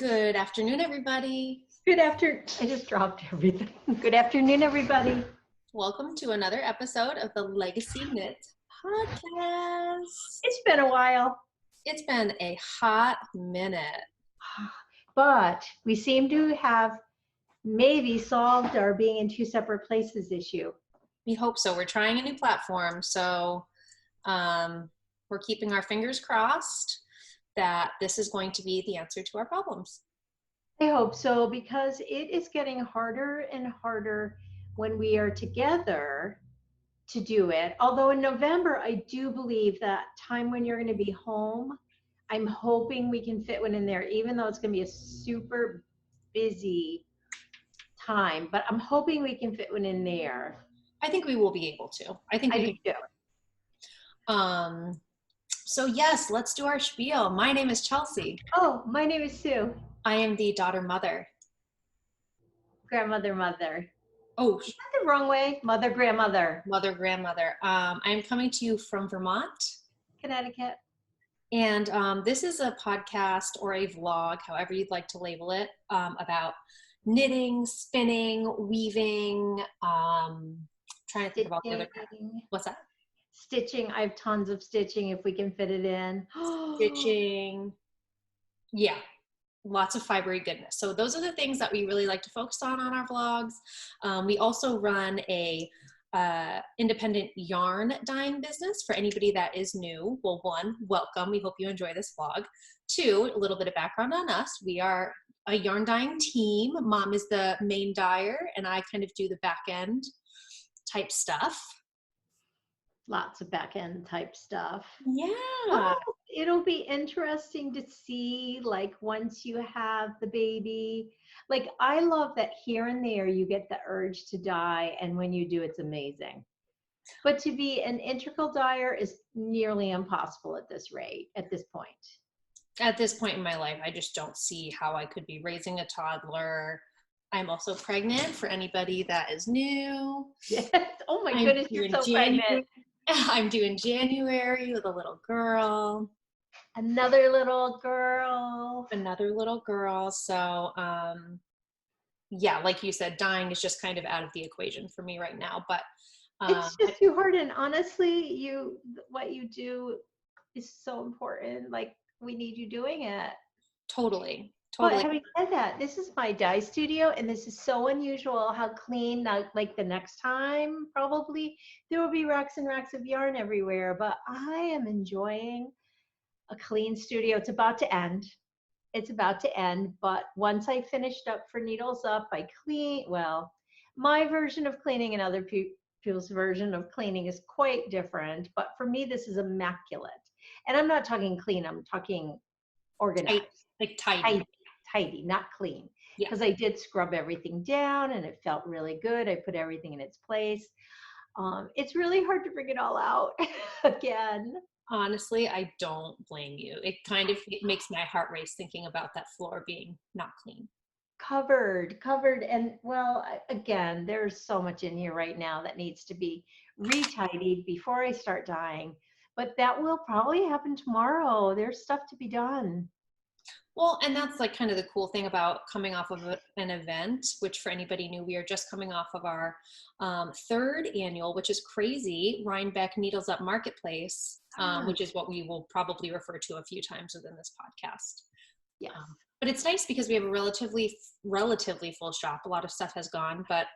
Good afternoon, everybody. I just dropped everything. Good afternoon, everybody. Welcome to another episode of the LegacyKnitz Podcast. It's been a while. It's been a hot minute. But we seem to have maybe solved our being in two separate places issue. We hope so. We're trying a new platform, so we're keeping our fingers crossed that this is going to be the answer to our problems. I hope so, because it is getting harder and harder when we are together to do it. Although in November, I do believe that time when you're going to be home, I'm hoping we can fit one in there, even though it's going to be a super busy time. But I'm hoping we can fit one in there. I think we will be able to. I do too. So yes, let's do our spiel. My name is Chelsea. Oh, my name is Sue. I am the daughter mother. Grandmother, mother. Oh, is that the wrong way? Mother, grandmother. Mother, grandmother. I'm coming to you from Vermont, Connecticut. And this is a podcast or a vlog, however you'd like to label it, about knitting, spinning, weaving, trying to think about the other. What's that? Stitching. I have tons of stitching if we can fit it in. Stitching. Yeah. Lots of fibery goodness. So those are the things that we really like to focus on our vlogs. We also run a independent yarn dyeing business for anybody that is new. Well, one, welcome. We hope you enjoy this vlog. Two, a little bit of background on us. We are a yarn dyeing team. Mom is the main dyer and I kind of do the back end type stuff. Lots of back end type stuff. Yeah. Well, it'll be interesting to see, like, once you have the baby. Like, I love that here and there you get the urge to dye, and when you do, it's amazing. But to be an integral dyer is nearly impossible at this rate, at this point. At this point in my life, I just don't see how I could be raising a toddler. I'm also pregnant for anybody that is new. Yes. Oh my goodness, you're so pregnant. I'm due in January with a little girl. Another little girl. So, yeah, like you said, dyeing is just kind of out of the equation for me right now. But it's just too hard. And honestly, what you do is so important. Like, we need you doing it. Totally. But having said that, this is my dye studio, and this is so unusual how clean. Now, like the next time, probably there will be racks and racks of yarn everywhere. But I am enjoying a clean studio. It's about to end. But once I finished up for Needles Up, I clean. Well, my version of cleaning and other people's version of cleaning is quite different. But for me, this is immaculate. And I'm not talking clean. I'm talking organized. Like tidy, not clean. Because I did scrub everything down and it felt really good. I put everything in its place. It's really hard to bring it all out again. Honestly, I don't blame you. It makes my heart race thinking about that floor being not clean. Covered. And well, again, there's so much in here right now that needs to be retidied before I start dyeing. But that will probably happen tomorrow. There's stuff to be done. Well, and that's like kind of the cool thing about coming off of an event, which for anybody new, we are just coming off of our third annual, which is crazy, Rhinebeck Needles Up Marketplace, which is what we will probably refer to a few times within this podcast. Yeah. But it's nice because we have a relatively full shop. A lot of stuff has gone, but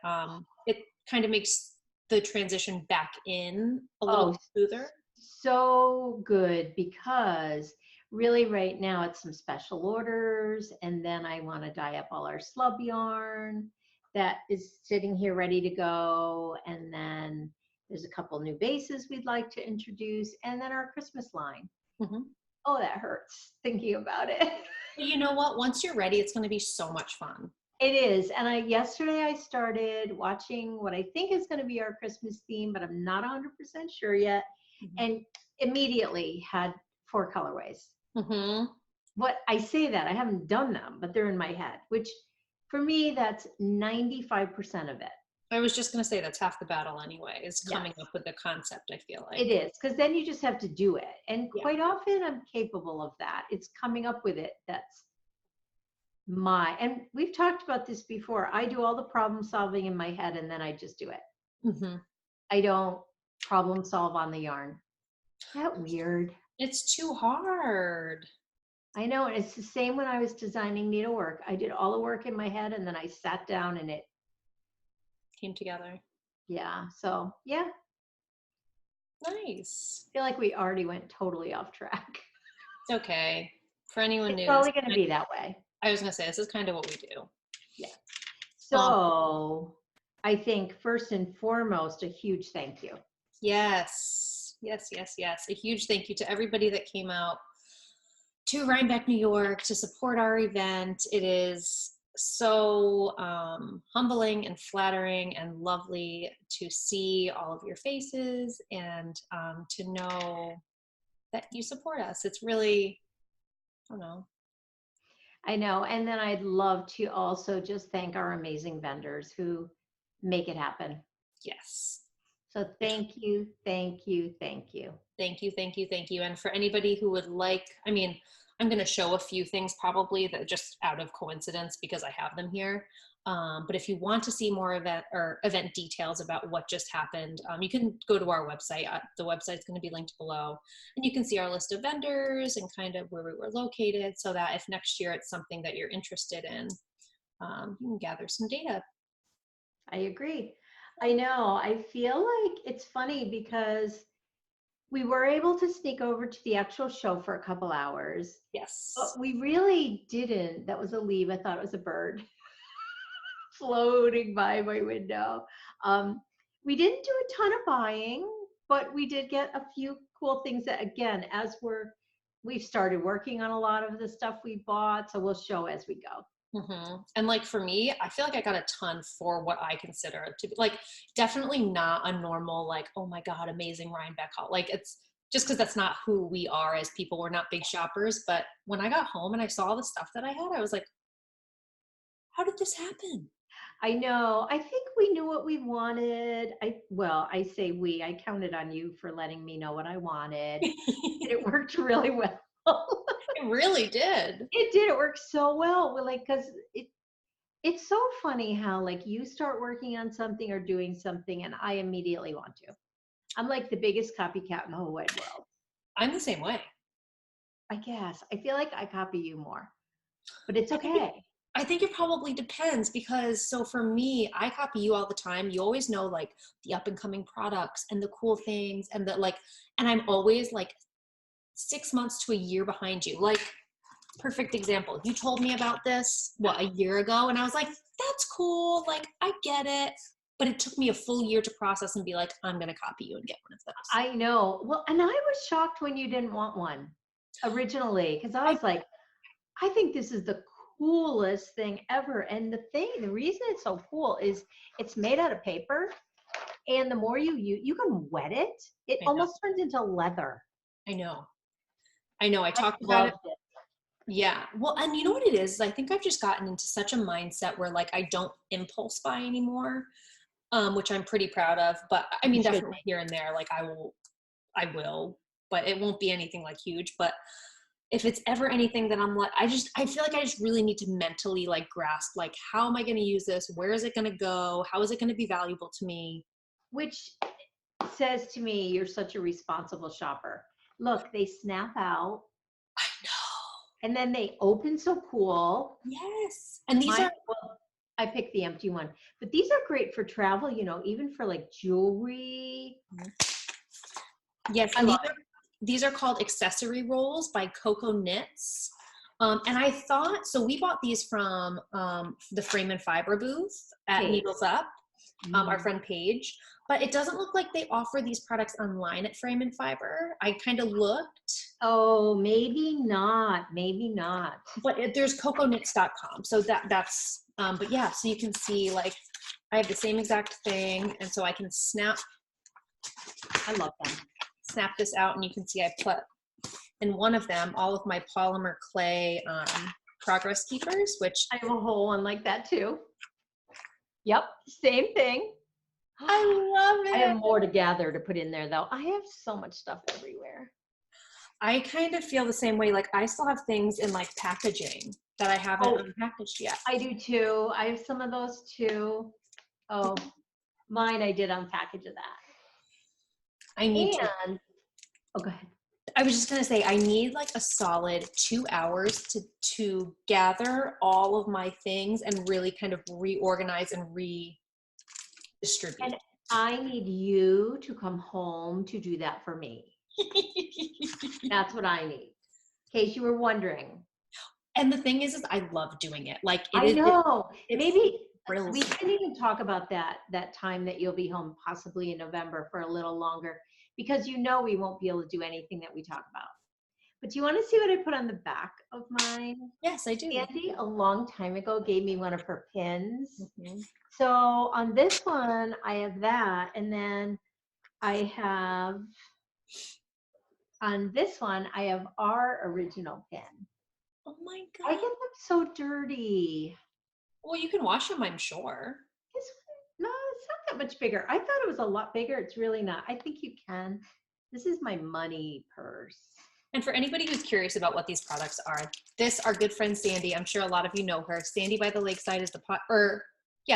it kind of makes the transition back in a little smoother. So good, because really right now it's some special orders, and then I want to dye up all our slub yarn that is sitting here ready to go, and then there's a couple new bases we'd like to introduce, and then our Christmas line. Mm-hmm. Oh, that hurts thinking about it. You know what? Once you're ready, it's going to be so much fun. It is. And yesterday I started watching what I think is going to be our Christmas theme, but I'm not 100% sure yet. Mm-hmm. And immediately had 4 colorways. Mm-hmm. What I say that I haven't done them, but they're in my head, which for me, that's 95% of it. I was just going to say that's half the battle anyway, is coming up with the concept, I feel like. It is, because then you just have to do it. And quite often I'm capable of that. It's coming up with it that's and we've talked about this before. I do all the problem solving in my head and then I just do it. Mm-hmm. I don't problem solve on the yarn. Isn't that weird? It's too hard. I know. And it's the same when I was designing needlework. I did all the work in my head and then I sat down and it came together. Yeah. So, yeah. Nice. I feel like we already went totally off track. It's okay. For anyone new. It's probably going to be that way. I was going to say, this is kind of what we do. Yeah. So I think first and foremost, a huge thank you. Yes. Yes, yes, yes. A huge thank you to everybody that came out to Rhinebeck, New York to support our event. It is so humbling and flattering and lovely to see all of your faces and to know that you support us. It's really, I don't know. I know. And then I'd love to also just thank our amazing vendors who make it happen. Yes. So thank you, thank you, thank you. Thank you, thank you, thank you. And for anybody who would like, I mean, I'm going to show a few things probably that just out of coincidence because I have them here. But if you want to see more event details about what just happened, you can go to our website. The website's going to be linked below, and you can see our list of vendors and kind of where we were located, so that if next year it's something that you're interested in, you can gather some data. I agree. I know. I feel like it's funny because we were able to sneak over to the actual show for a couple hours. Yes. But we really didn't. That was a leaf. I thought it was a bird floating by my window. We didn't do a ton of buying, but we did get a few cool things that, again, as we've started working on a lot of the stuff we bought, so we'll show as we go. Mm-hmm. And like for me, I feel like I got a ton for what I consider to be like definitely not a normal like, oh my God, amazing Rhinebeck haul. Like it's just because that's not who we are as people. We're not big shoppers. But when I got home and I saw the stuff that I had, I was like, how did this happen? I know. I think we knew what we wanted. I say we. I counted on you for letting me know what I wanted. It worked really well. It really did. It did. It worked so well. We're like, because it's so funny how like you start working on something or doing something and I immediately want to. I'm like the biggest copycat in the whole wide world. I'm the same way. I guess. I feel like I copy you more, but it's okay. I think it probably depends because so for me, I copy you all the time. You always know like the up and coming products and the cool things and the like, and I'm always like 6 months to a year behind you. Like perfect example. You told me about this, a year ago? And I was like, that's cool. Like I get it. But it took me a full year to process and be like, I'm going to copy you and get one of those. I know. Well, and I was shocked when you didn't want one originally because I was like, I think this is the coolest thing ever. And the reason it's so cool is it's made out of paper, and the more you can wet it, it almost turns into leather. I know. I talked about it. Yeah. Well, and you know what it is? I think I've just gotten into such a mindset where like I don't impulse buy anymore, which I'm pretty proud of. But I mean, definitely here and there, like I will, but it won't be anything like huge. But if it's ever anything that I'm like, I feel like I just really need to mentally like grasp, like, how am I going to use this? Where is it going to go? How is it going to be valuable to me? Which says to me, you're such a responsible shopper. Look, they snap out. I know. And then they open so cool. Yes. And these are, I picked the empty one, but these are great for travel, you know, even for like jewelry. Yes. These are called accessory rolls by Coco Knits. And I thought, so we bought these from the Frame and Fiber booth at Needles Up, our friend Paige, but it doesn't look like they offer these products online at Frame and Fiber. I kind of looked. Oh, maybe not. But there's cocoknits.com. So that's, but yeah, so you can see like, I have the same exact thing. And so I can snap. I love them. Snap this out and you can see I put in one of them all of my polymer clay progress keepers, which I have a whole one like that too. Yep, same thing. I love it. I have more to gather to put in there though. I have so much stuff everywhere. I kind of feel the same way. Like I still have things in like packaging that I haven't unpackaged yet. I do too. I have some of those too. Oh, mine I did unpackage of that. I need to. Oh, go ahead. I was just going to say, I need like a solid 2 hours to gather all of my things and really kind of reorganize and redistribute. And I need you to come home to do that for me. That's what I need. In case you were wondering. And the thing is I love doing it. Like I know. Maybe brilliant. We can even talk about that time that you'll be home, possibly in November, for a little longer, because you know we won't be able to do anything that we talk about. But do you want to see what I put on the back of mine? Yes, I do. Sandy, a long time ago, gave me one of her pins. Mm-hmm. So on this one, I have that. And then I have, on this one, I have our original pin. Oh my God. I get them so dirty. Well, you can wash them, I'm sure. No, it's not that much bigger. I thought it was a lot bigger. It's really not. I think you can. This is my money purse. And for anybody who's curious about what these products are, our good friend Sandy, I'm sure a lot of you know her. Sandy by the Lakeside is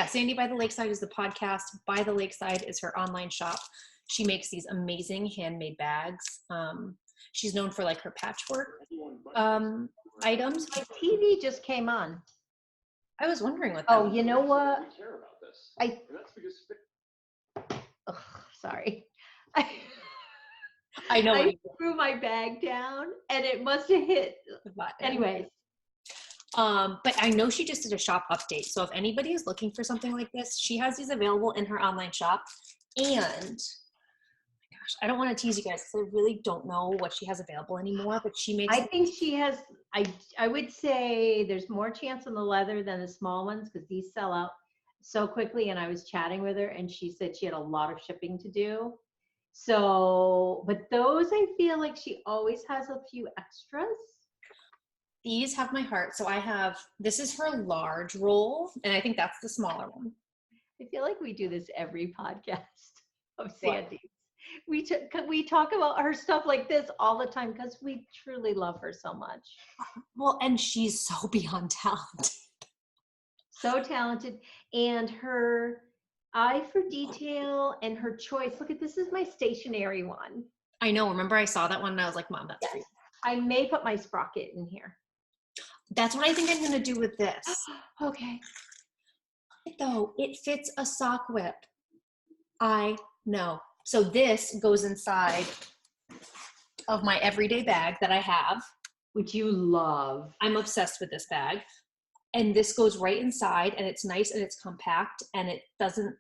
Sandy by the Lakeside is the podcast. By the Lakeside is her online shop. She makes these amazing handmade bags. She's known for like her patchwork items. My TV just came on. I was wondering what that was. You know what? Sorry. I know. I threw my bag down and it must have hit. Anyways. But I know she just did a shop update. So if anybody is looking for something like this, she has these available in her online shop. And gosh, I don't want to tease you guys because I really don't know what she has available anymore, but she makes. I think she has, I would say there's more chance on the leather than the small ones because these sell out so quickly. And I was chatting with her and she said she had a lot of shipping to do. So, but those I feel like she always has a few extras. These have my heart. So this is her large roll, and I think that's the smaller one. I feel like we do this every podcast of Sandy's. We talk about her stuff like this all the time because we truly love her so much. Well, and she's so beyond talented. So talented. And her eye for detail and her choice. Look at this is my stationary one. I know. Remember I saw that one and I was like, Mom, that's for you. I may put my sprocket in here. That's what I think I'm going to do with this. Okay. Though it fits a sock whip. I know. So this goes inside of my everyday bag that I have. Which you love. I'm obsessed with this bag. And this goes right inside and it's nice and it's compact and it doesn't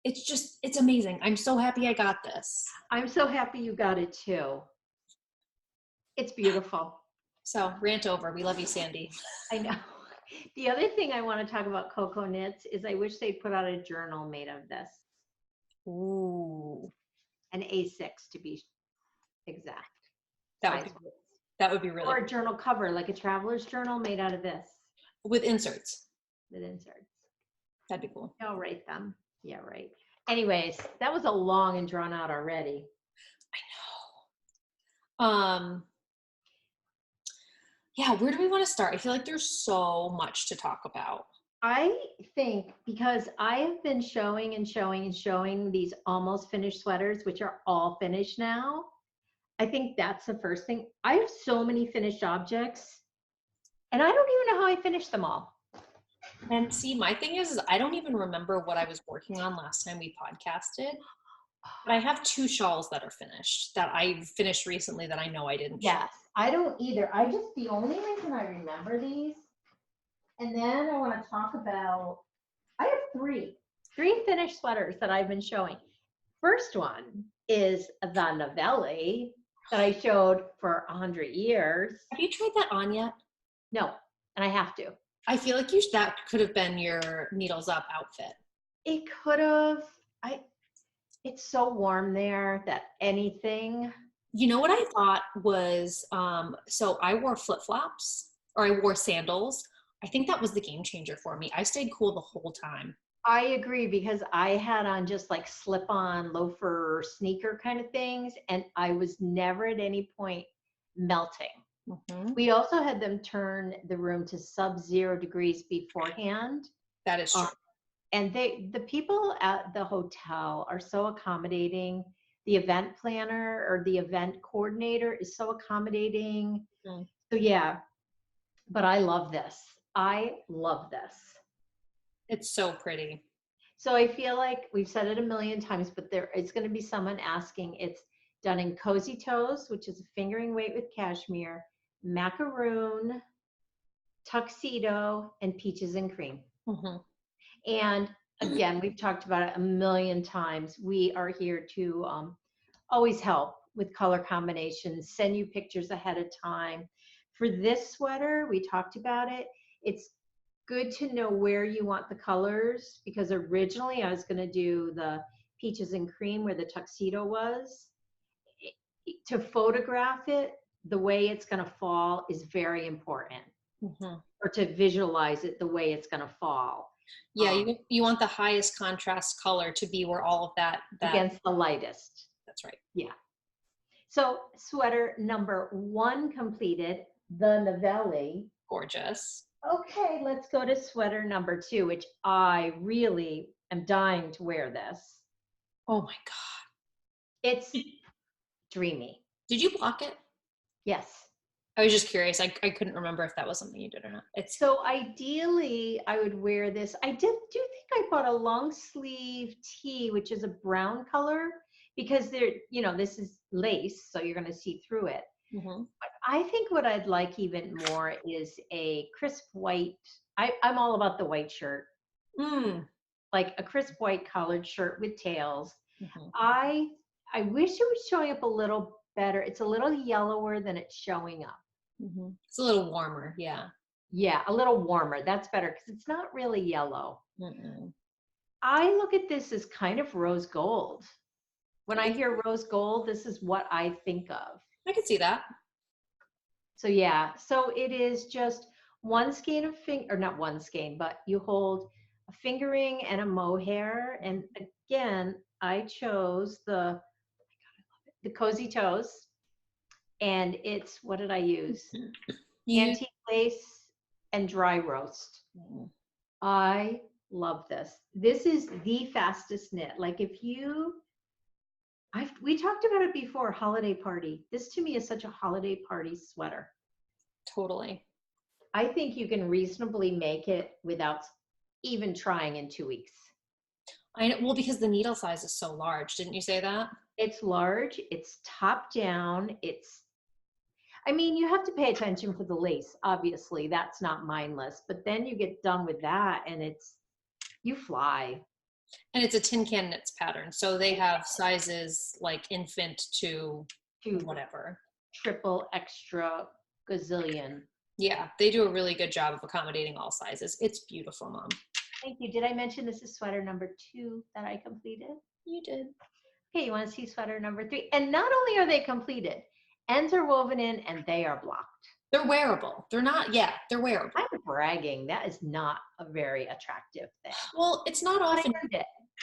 it's amazing. I'm so happy I got this. I'm so happy you got it too. It's beautiful. So rant over. We love you, Sandy. I know. The other thing I want to talk about Coco Knits is I wish they'd put out a journal made of this. Ooh. An A6 to be exact. That would be really Or a journal cover, like a traveler's journal made out of this. With inserts. With inserts. That'd be cool. I'll write them. Yeah, right. Anyways, that was a long and drawn out already. I know. Yeah, where do we want to start? I feel like there's so much to talk about. I think because I have been showing and showing and showing these almost finished sweaters, which are all finished now. I think that's the first thing. I have so many finished objects and I don't even know how I finished them all. And see, my thing is I don't even remember what I was working on last time we podcasted. But I have 2 shawls that are finished that I finished recently that I know I didn't. Yes, I don't either. The only reason I remember these, and then I want to talk about, I have 3 finished sweaters that I've been showing. First one is the Navelli that I showed for 100 years. Have you tried that on yet? No, and I have to. I feel like that could have been your needles up outfit. It could have. It's so warm there that anything. You know what I thought was, so I wore flip-flops or I wore sandals. I think that was the game changer for me. I stayed cool the whole time. I agree, because I had on just like slip-on loafer sneaker kind of things, and I was never at any point melting. Mm-hmm. We also had them turn the room to sub-0 degrees beforehand. That is true. And the people at the hotel are so accommodating. The event planner or the event coordinator is so accommodating. Mm. So yeah, but I love this. I love this. It's so pretty. So I feel like we've said it a million times, but there is going to be someone asking. It's done in Cozy Toes, which is a fingering weight with cashmere, Macaroon, Tuxedo, and Peaches and Cream. Mm-hmm. And again, we've talked about it a million times. We are here to always help with color combinations, send you pictures ahead of time. For this sweater, we talked about it. It's good to know where you want the colors, because originally I was going to do the Peaches and Cream where the tuxedo was. To photograph it, the way it's going to fall is very important. Mm-hmm. Or to visualize it the way it's going to fall. Yeah, you want the highest contrast color to be where all of that against the lightest. That's right. Yeah. So sweater number 1 completed, the Navelli. Gorgeous. Okay, let's go to sweater number 2, which I really am dying to wear this. Oh my God. It's dreamy. Did you block it? Yes. I was just curious. I couldn't remember if that was something you did or not. So ideally, I would wear this. I do think I bought a long sleeve tee, which is a brown color, because this is lace, so you're going to see through it. Mm-hmm. But I think what I'd like even more is a crisp white. I'm all about the white shirt. Like a crisp white collared shirt with tails. Mm-hmm. I wish it was showing up a little better. It's a little yellower than it's showing up. Mm-hmm. It's a little warmer. Yeah. Yeah, a little warmer. That's better, because it's not really yellow. Mm-mm. I look at this as kind of rose gold. When I hear rose gold, this is what I think of. I can see that. So yeah, so it is just one skein of or not one skein, but you hold a fingering and a mohair. And again, I chose the Cozy Toes, and it's, what did I use? Antique lace and dry roast. Mm-hmm. I love this. This is the fastest knit. Like we talked about it before, holiday party. This to me is such a holiday party sweater. Totally. I think you can reasonably make it without even trying in 2 weeks. I know, well, because the needle size is so large. Didn't you say that? It's large. It's top down. You have to pay attention for the lace. Obviously, that's not mindless. But then you get done with that, and you fly. And it's a TinCanKnits pattern, so they have sizes like infant to whatever. Triple, extra, gazillion. Yeah, they do a really good job of accommodating all sizes. It's beautiful, Mom. Thank you. Did I mention this is sweater number 2 that I completed? You did. Okay, you want to see sweater number 3? And not only are they completed, ends are woven in and they are blocked. They're wearable. They're wearable. I'm bragging. That is not a very attractive thing. Well, it's not often.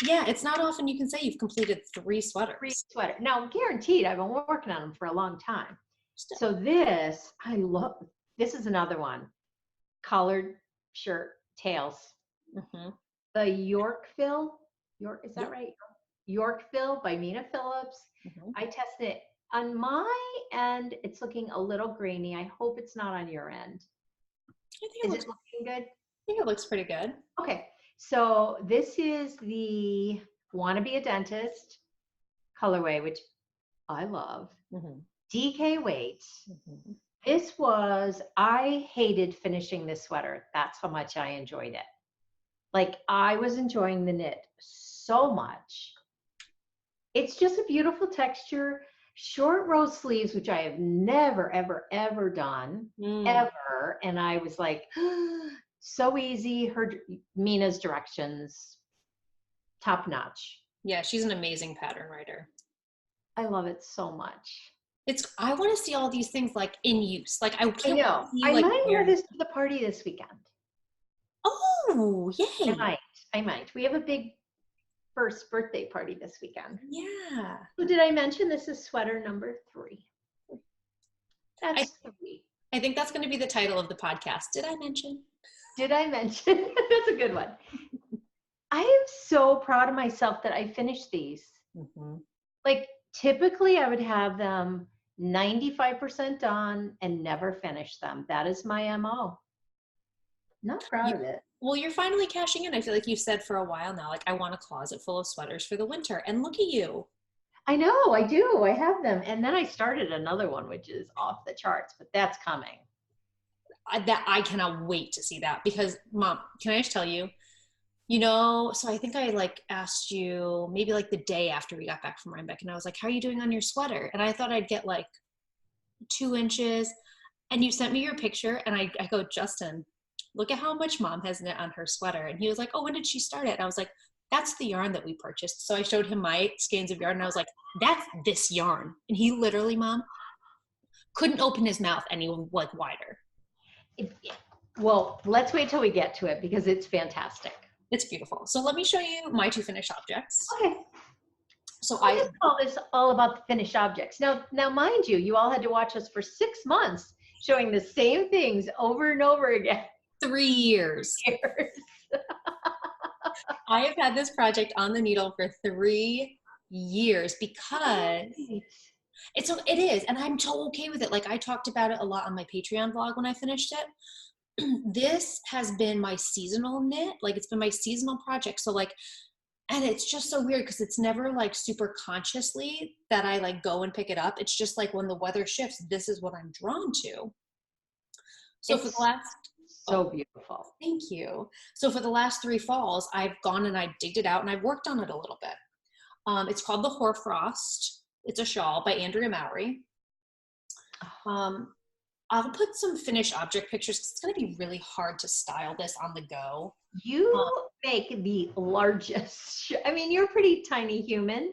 Yeah, it's not often you can say you've completed 3 sweaters. 3 sweaters. Now, guaranteed, I've been working on them for a long time. So this, I love. This is another one. Collared shirt, tails. Mm-hmm. The Yorkville. Is that right? Yorkville by Mina Phillips. Mm-hmm. I tested it. On my end, it's looking a little grainy. I hope it's not on your end. Is it looking good? I think it looks pretty good. Okay. So this is the Wanna Be a Dentist colorway, which I love. Mm-hmm. DK weight. Mm-hmm. I hated finishing this sweater. That's how much I enjoyed it. Like, I was enjoying the knit so much. It's just a beautiful texture. Short row sleeves, which I have never, ever, ever done, ever. And I was like, so easy. Mina's directions, top notch. Yeah, she's an amazing pattern writer. I love it so much. I want to see all these things like in use. Like I know. I might wear this to the party this weekend. Oh, yay! I might. I might. We have a big first birthday party this weekend. Yeah. So did I mention this is sweater number 3? That's 3. I think that's going to be the title of the podcast. Did I mention? Did I mention? That's a good one. I am so proud of myself that I finished these. Mm-hmm. Like typically I would have them 95% done and never finish them. That is my MO. Not proud of it. Well, you're finally cashing in. I feel like you've said for a while now, like, I want a closet full of sweaters for the winter. And look at you. I know, I do. I have them. And then I started another one, which is off the charts, but that's coming. I cannot wait to see that because, Mom, can I just tell you, so I think I like asked you maybe like the day after we got back from Rhinebeck, and I was like, how are you doing on your sweater? And I thought I'd get like 2 inches. And you sent me your picture, and I go, Justin, look at how much Mom has knit on her sweater. And he was like, oh, when did she start it? And I was like, that's the yarn that we purchased. So I showed him my skeins of yarn, and I was like, that's this yarn. And he literally, Mom, couldn't open his mouth any like wider. Well, let's wait till we get to it because it's fantastic. It's beautiful. So let me show you my 2 finished objects. Okay. So I just call this all about the finished objects. Now, mind you, you all had to watch us for 6 months showing the same things over and over again. 3 years. I have had this project on the needle for 3 years because it is, and I'm so okay with it. Like I talked about it a lot on my Patreon vlog when I finished it. This has been my seasonal knit. Like it's been my seasonal project. So like, and it's just so weird because it's never like super consciously that I like go and pick it up. It's just like when the weather shifts, this is what I'm drawn to. So for the last, so beautiful. Thank you. So for the last 3 falls, I've gone and I digged it out and I've worked on it a little bit. It's called the Hoarfrost. It's a shawl by Andrea Mowry. I'll put some finished object pictures because it's going to be really hard to style this on the go. You make the largest. I mean, you're a pretty tiny human,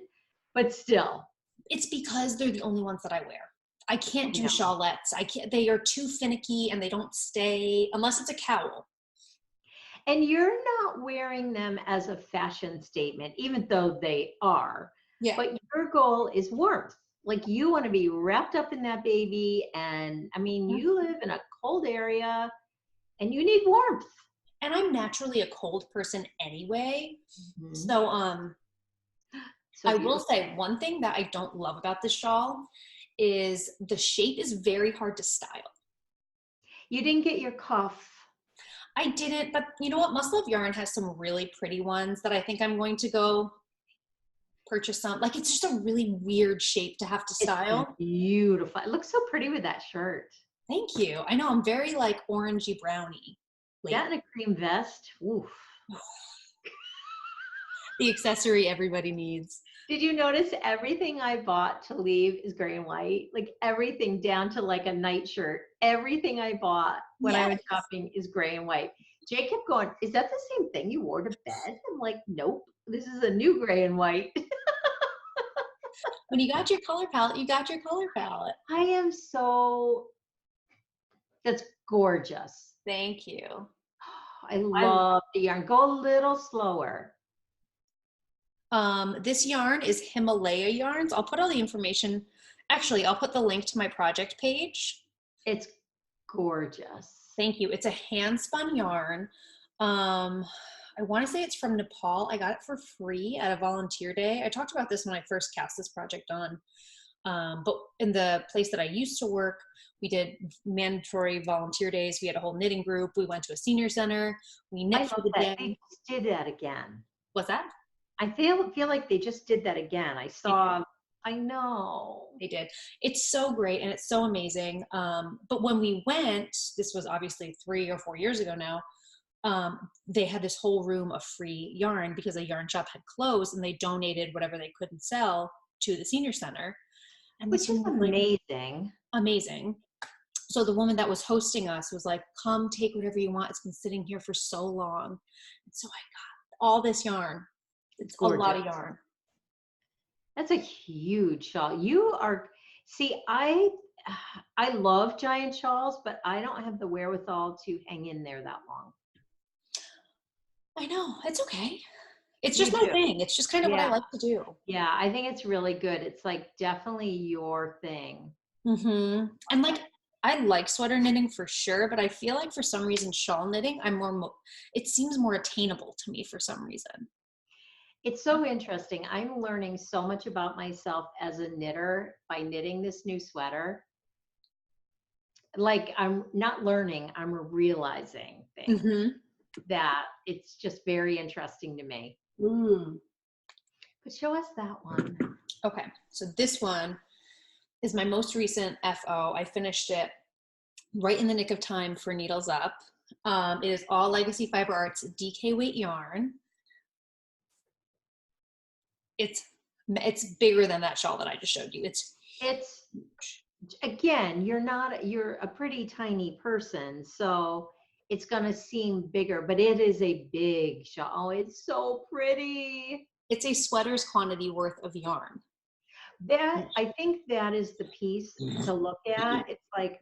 but still. It's because they're the only ones that I wear. I can't do shawlettes. I can't. They are too finicky and they don't stay unless it's a cowl. And you're not wearing them as a fashion statement, even though they are. Yeah. But your goal is warmth. Like you want to be wrapped up in that baby. And I mean, you live in a cold area and you need warmth. And I'm naturally a cold person anyway. Mm-hmm. So, I will say one thing that I don't love about this shawl is the shape is very hard to style. You didn't get your cuff. I didn't, but you know what? Must Love Yarn has some really pretty ones that I think I'm going to go purchase some. Like it's just a really weird shape to have to style. It's beautiful. It looks so pretty with that shirt. Thank you. I know I'm very like orangey brownie. That and a cream vest. Oof. The accessory everybody needs. Did you notice everything I bought to leave is gray and white? Like everything down to like a nightshirt. Everything I bought when I went shopping is gray and white. Jay kept going, is that the same thing you wore to bed? I'm like, nope. This is a new gray and white. When you got your color palette, you got your color palette. I am so, that's gorgeous. Thank you. I love the yarn. Go a little slower. This yarn is Himalaya Yarns. I'll put all the information. Actually, I'll put the link to my project page. It's gorgeous. Thank you. It's a hand spun yarn. I want to say it's from Nepal. I got it for free at a volunteer day. I talked about this when I first cast this project on. But in the place that I used to work, we did mandatory volunteer days. We had a whole knitting group. We went to a senior center. We knit for the day. They just did that again. What's that? I feel like they just did that again. I know. They did. It's so great and it's so amazing. But when we went, this was obviously 3 or 4 years ago now, they had this whole room of free yarn because a yarn shop had closed and they donated whatever they couldn't sell to the senior center. And which is amazing. Amazing. So the woman that was hosting us was like, come take whatever you want. It's been sitting here for so long. And so I got all this yarn. It's a lot of yarn. That's a huge shawl. You are, see, I love giant shawls, but I don't have the wherewithal to hang in there that long. I know. It's okay. It's You just my do. thing. It's just kind of what I Yeah. like to do. Yeah. I think it's really good. It's like definitely your thing. And like, I like sweater knitting for sure, but I feel like for some reason shawl knitting, it seems more attainable to me for some reason. It's so interesting. I'm learning so much about myself as a knitter by knitting this new sweater. Like I'm not learning, I'm realizing things that it's just very interesting to me. But show us that one. Okay, so this one is my most recent FO. I finished it right in the nick of time for Needles Up. It is all Legacy Fiber Arts DK weight yarn. It's bigger than that shawl that I just showed you. It's again, you're a pretty tiny person, so it's gonna seem bigger, but it is a big shawl. Oh, it's so pretty. It's a sweater's quantity worth of yarn. I think that is the piece to look at. It's like,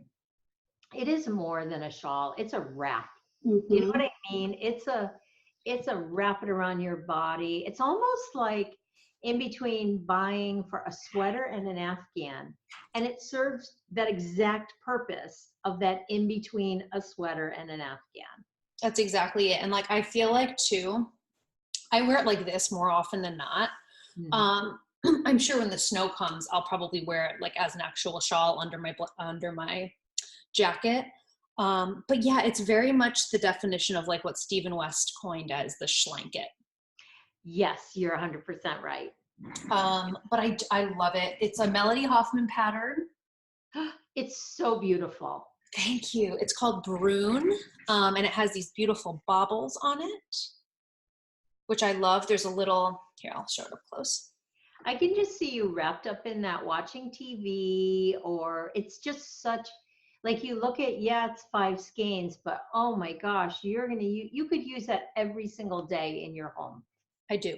it is more than a shawl. It's a wrap. You know what I mean? It's a wrap it around your body. It's almost like in between buying for a sweater and an Afghan. And it serves that exact purpose of that in between a sweater and an Afghan. That's exactly it. And like, I feel like too, I wear it like this more often than not. I'm sure when the snow comes, I'll probably wear it like as an actual shawl under my jacket. But yeah, it's very much the definition of like what Stephen West coined as the schlanket. Yes, you're 100% right. But I love it. It's a Melody Hoffman pattern. It's so beautiful. Thank you. It's called Brune, and it has these beautiful baubles on it, which I love. There's a little, here, I'll show it up close. I can just see you wrapped up in that watching TV, or it's just such, like you look at, yeah, it's 5 skeins, but oh my gosh, you could use that every single day in your home. I do.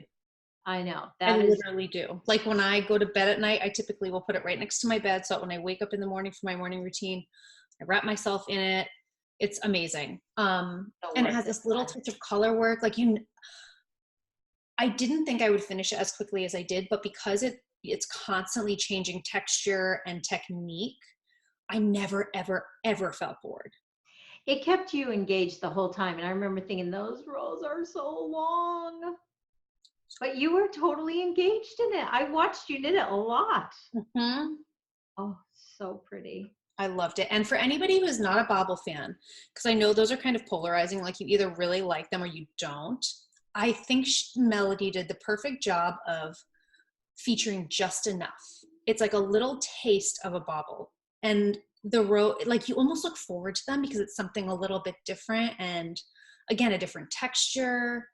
I know. I literally do. Like when I go to bed at night, I typically will put it right next to my bed. So that when I wake up in the morning for my morning routine, I wrap myself in it. It's amazing. And it has this little touch of color work. Like I didn't think I would finish it as quickly as I did, but because it's constantly changing texture and technique, I never, ever, ever felt bored. It kept you engaged the whole time. And I remember thinking, those rows are so long. But you were totally engaged in it. I watched you knit it a lot. Oh, so pretty. I loved it. And for anybody who's not a bobble fan, because I know those are kind of polarizing, like you either really like them or you don't, I think Melody did the perfect job of featuring just enough. It's like a little taste of a bobble. And the row, like you almost look forward to them because it's something a little bit different and again, a different texture.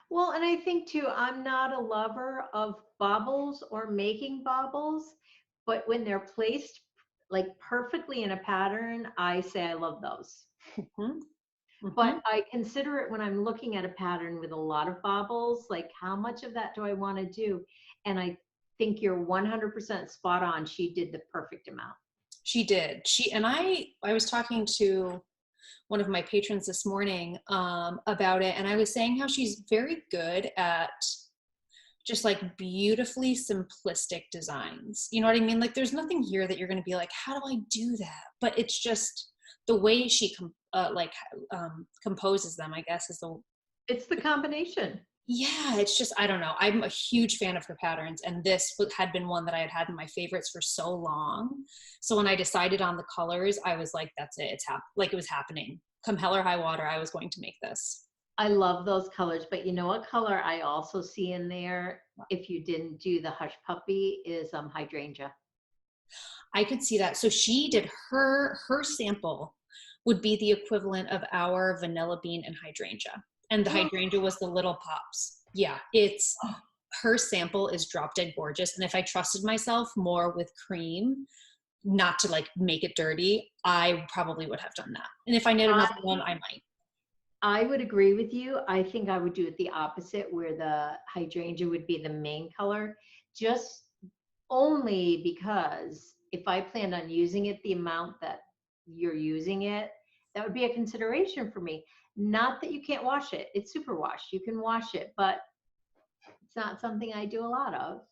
Well, and I think too, I'm not a lover of bobbles or making bobbles, but when they're placed like perfectly in a pattern, I say I love those. But I consider it when I'm looking at a pattern with a lot of bobbles, like how much of that do I want to do? And I think you're 100% spot on. She did the perfect amount. She did. I was talking to one of my patrons this morning about it, and I was saying how she's very good at just like beautifully simplistic designs. You know what I mean? Like there's nothing here that you're going to be like, how do I do that? But it's just the way she composes them, I guess, it's the combination. Yeah, it's just, I don't know. I'm a huge fan of her patterns, and this had been one that I had had in my favorites for so long. So when I decided on the colors, I was like, that's it. It was happening. Come hell or high water, I was going to make this. I love those colors, but you know what color I also see in there, if you didn't do the Hush Puppy, is hydrangea. I could see that. So she did her sample would be the equivalent of our vanilla bean and hydrangea. And the hydrangea was the little pops. Yeah, her sample is drop dead gorgeous. And if I trusted myself more with cream, not to like make it dirty, I probably would have done that. And if I knit another one, I might. I would agree with you. I think I would do it the opposite, where the hydrangea would be the main color, just only because if I planned on using it the amount that you're using it, that would be a consideration for me. Not that you can't wash it. It's superwash. You can wash it, but it's not something I do a lot of.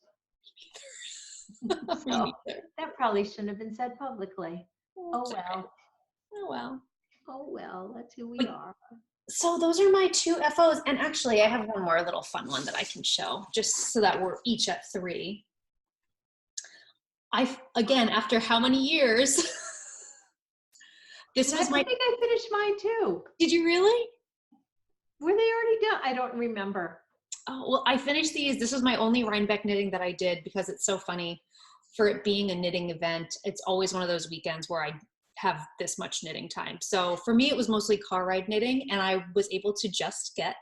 So that probably shouldn't have been said publicly. Oh well. Oh well. Oh well, that's who we are. So those are my 2 FOs. And actually I have one more little fun one that I can show just so that we're each at 3. Again, after how many years? This was I think I finished mine too. Did you really? Were they already done? I don't remember. Oh, well, I finished these. This was my only Rhinebeck knitting that I did because it's so funny. For it being a knitting event, it's always one of those weekends where I have this much knitting time. So for me, it was mostly car ride knitting, and I was able to just get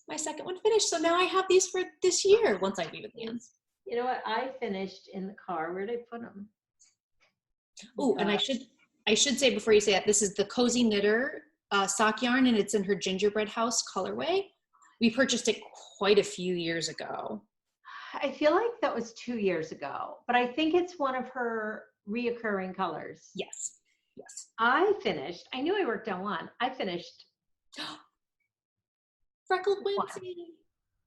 my second one finished. So now I have these for this year once I leave at the ends. You know what? I finished in the car. Where did I put them? Oh, and I should say before you say that, this is the Cozy Knitter sock yarn, and it's in her Gingerbread House colorway. We purchased it quite a few years ago. I feel like that was 2 years ago, but I think it's one of her reoccurring colors. Yes. Yes. I knew I worked on one. I finished. Freckled Whimsy.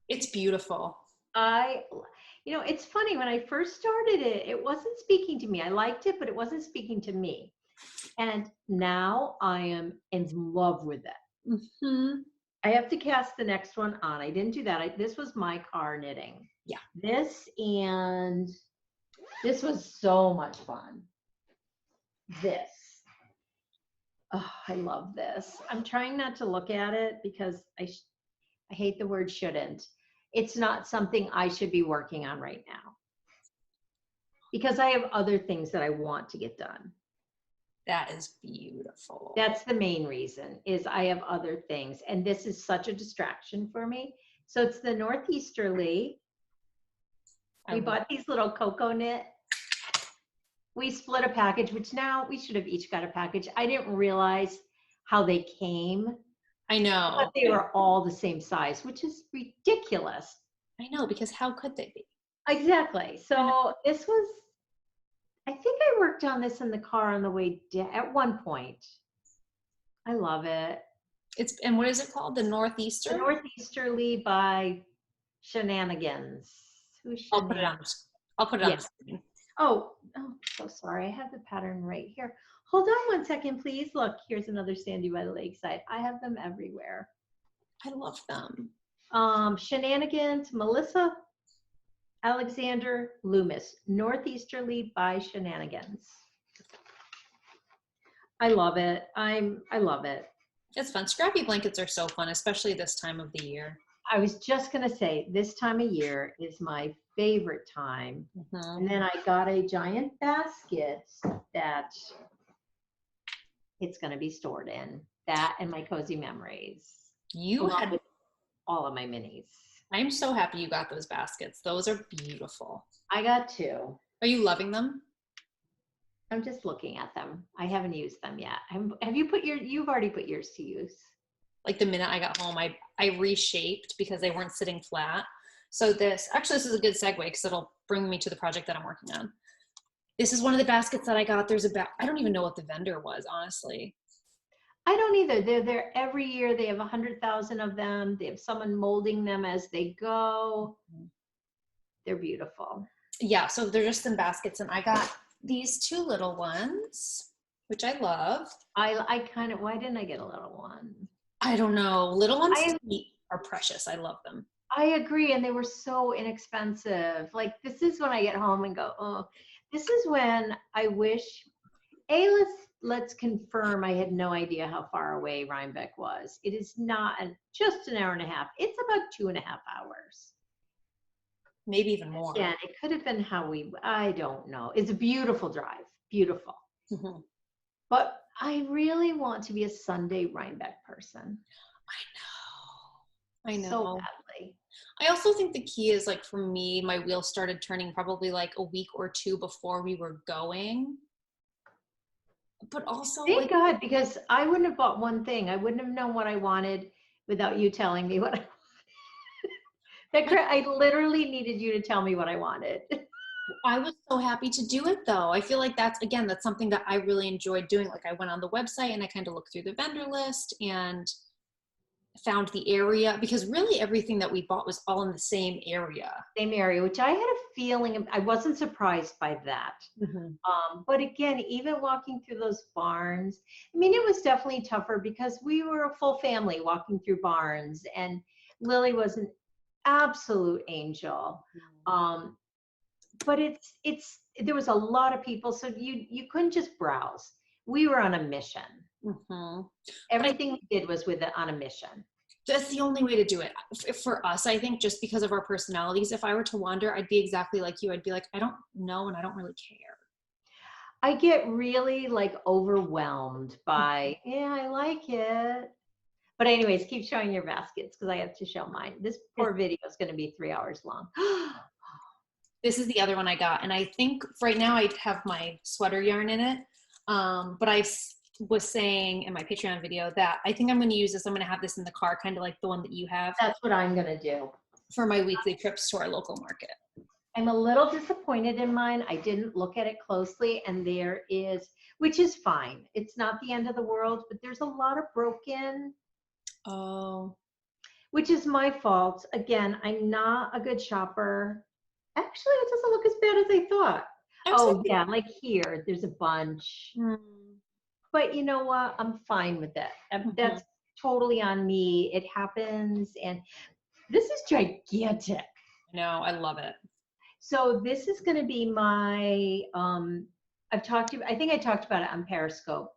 It's beautiful. It's funny, when I first started it, it wasn't speaking to me. I liked it, but it wasn't speaking to me. And now I am in love with it. Mm-hmm. I have to cast the next one on. I didn't do that. This was my car knitting. Yeah. This was so much fun. This. Oh, I love this. I'm trying not to look at it because I hate the word shouldn't. It's not something I should be working on right now because I have other things that I want to get done. That is beautiful. That's the main reason, is I have other things, and this is such a distraction for me. So it's the Northeasterly. We bought these little cocoa knit. We split a package, which now we should have each got a package. I didn't realize how they came. I know. But they were all the same size, which is ridiculous. I know, because how could they be? Exactly. So this was, I think I worked on this in the car on the way down at one point. I love it. And what is it called? The Northeaster? The Northeasterly by Shenanigans. I'll put it on the screen. Oh, so sorry. I have the pattern right here. Hold on one second, please. Look, here's another Sandy by the Lakeside. I have them everywhere. I love them. Shenanigans, Melissa Alexander Loomis, Northeasterly by Shenanigans. I love it. I love it. It's fun. Scrappy blankets are so fun, especially this time of the year. I was just going to say, this time of year is my favorite time. Mm-hmm. And then I got a giant basket that it's going to be stored in. That and my cozy memories. You had all of my minis. I'm so happy you got those baskets. Those are beautiful. I got 2. Are you loving them? I'm just looking at them. I haven't used them yet. Have you you've already put yours to use? Like the minute I got home, I reshaped because they weren't sitting flat. So this is a good segue because it'll bring me to the project that I'm working on. This is one of the baskets that I got. I don't even know what the vendor was, honestly. I don't either. They're there every year. They have 100,000 of them. They have someone molding them as they go. They're beautiful. Yeah, so they're just in baskets, and I got these 2 little ones, which I love. Why didn't I get a little one? I don't know. Little ones are precious. I love them. I agree, and they were so inexpensive. Like, this is when I get home and go, oh, this is when I wish, let's confirm I had no idea how far away Rhinebeck was. It is not just an hour and a half. It's about 2.5 hours. Maybe even more. Yeah, it could have been I don't know. It's a beautiful drive. Beautiful. Mm-hmm. But I really want to be a Sunday Rhinebeck person. I know. So badly. I also think the key is, like, for me, my wheels started turning probably like a week or 2 before we were going. But also, thank God, because I wouldn't have bought one thing. I wouldn't have known what I wanted without you telling me what I wanted. I literally needed you to tell me what I wanted. I was so happy to do it though. I feel like that's something that I really enjoyed doing. Like I went on the website and I kind of looked through the vendor list and found the area, because really everything that we bought was all in the same area. Same area, which I had a feeling, I wasn't surprised by that. But again, even walking through those barns, I mean, it was definitely tougher because we were a full family walking through barns, and Lily was an absolute angel. But there was a lot of people, so you couldn't just browse. We were on a mission. Everything we did was on a mission. That's the only way to do it. For us, I think, just because of our personalities, if I were to wander, I'd be exactly like you. I'd be like, I don't know, and I don't really care. I get really like overwhelmed by, yeah, I like it. But anyways, keep showing your baskets because I have to show mine. This poor video is going to be 3 hours long. This is the other one I got. And I think right now I have my sweater yarn in it. But I was saying in my Patreon video that I think I'm going to use this. I'm going to have this in the car, kind of like the one that you have. That's what I'm going to do. For my weekly trips to our local market. I'm a little disappointed in mine. I didn't look at it closely, and there is, which is fine. It's not the end of the world, but there's a lot of broken. Oh. Which is my fault. Again, I'm not a good shopper. Actually, it doesn't look as bad as I thought. Absolutely. Oh, yeah, like here, there's a bunch. But you know what? I'm fine with that. That's totally on me. It happens. And this is gigantic. No, I love it. So this is going to be my, I think I talked about it on Periscope.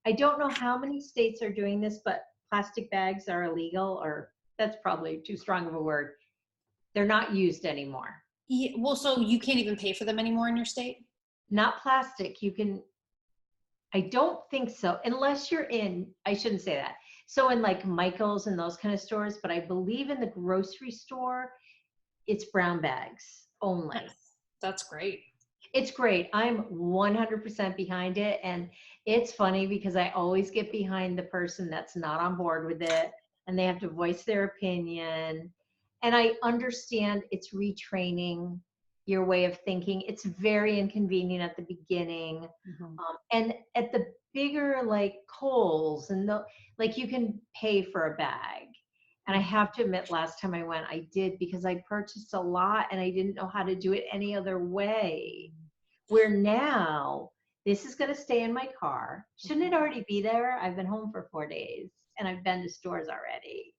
I don't know how many states are doing this, but plastic bags are illegal, or that's probably too strong of a word. They're not used anymore. Yeah, well, so you can't even pay for them anymore in your state? Not plastic. You can, I don't think so, unless you're in, I shouldn't say that. So in like Michael's and those kind of stores, but I believe in the grocery store, it's brown bags only. That's great. It's great. I'm 100% behind it. And it's funny because I always get behind the person that's not on board with it, and they have to voice their opinion. And I understand it's retraining your way of thinking. It's very inconvenient at the beginning. And at the bigger like Kohl's and like you can pay for a bag. And I have to admit, last time I went, I did, because I purchased a lot and I didn't know how to do it any other way. Where now, this is going to stay in my car. Shouldn't it already be there? I've been home for 4 days and I've been to stores already.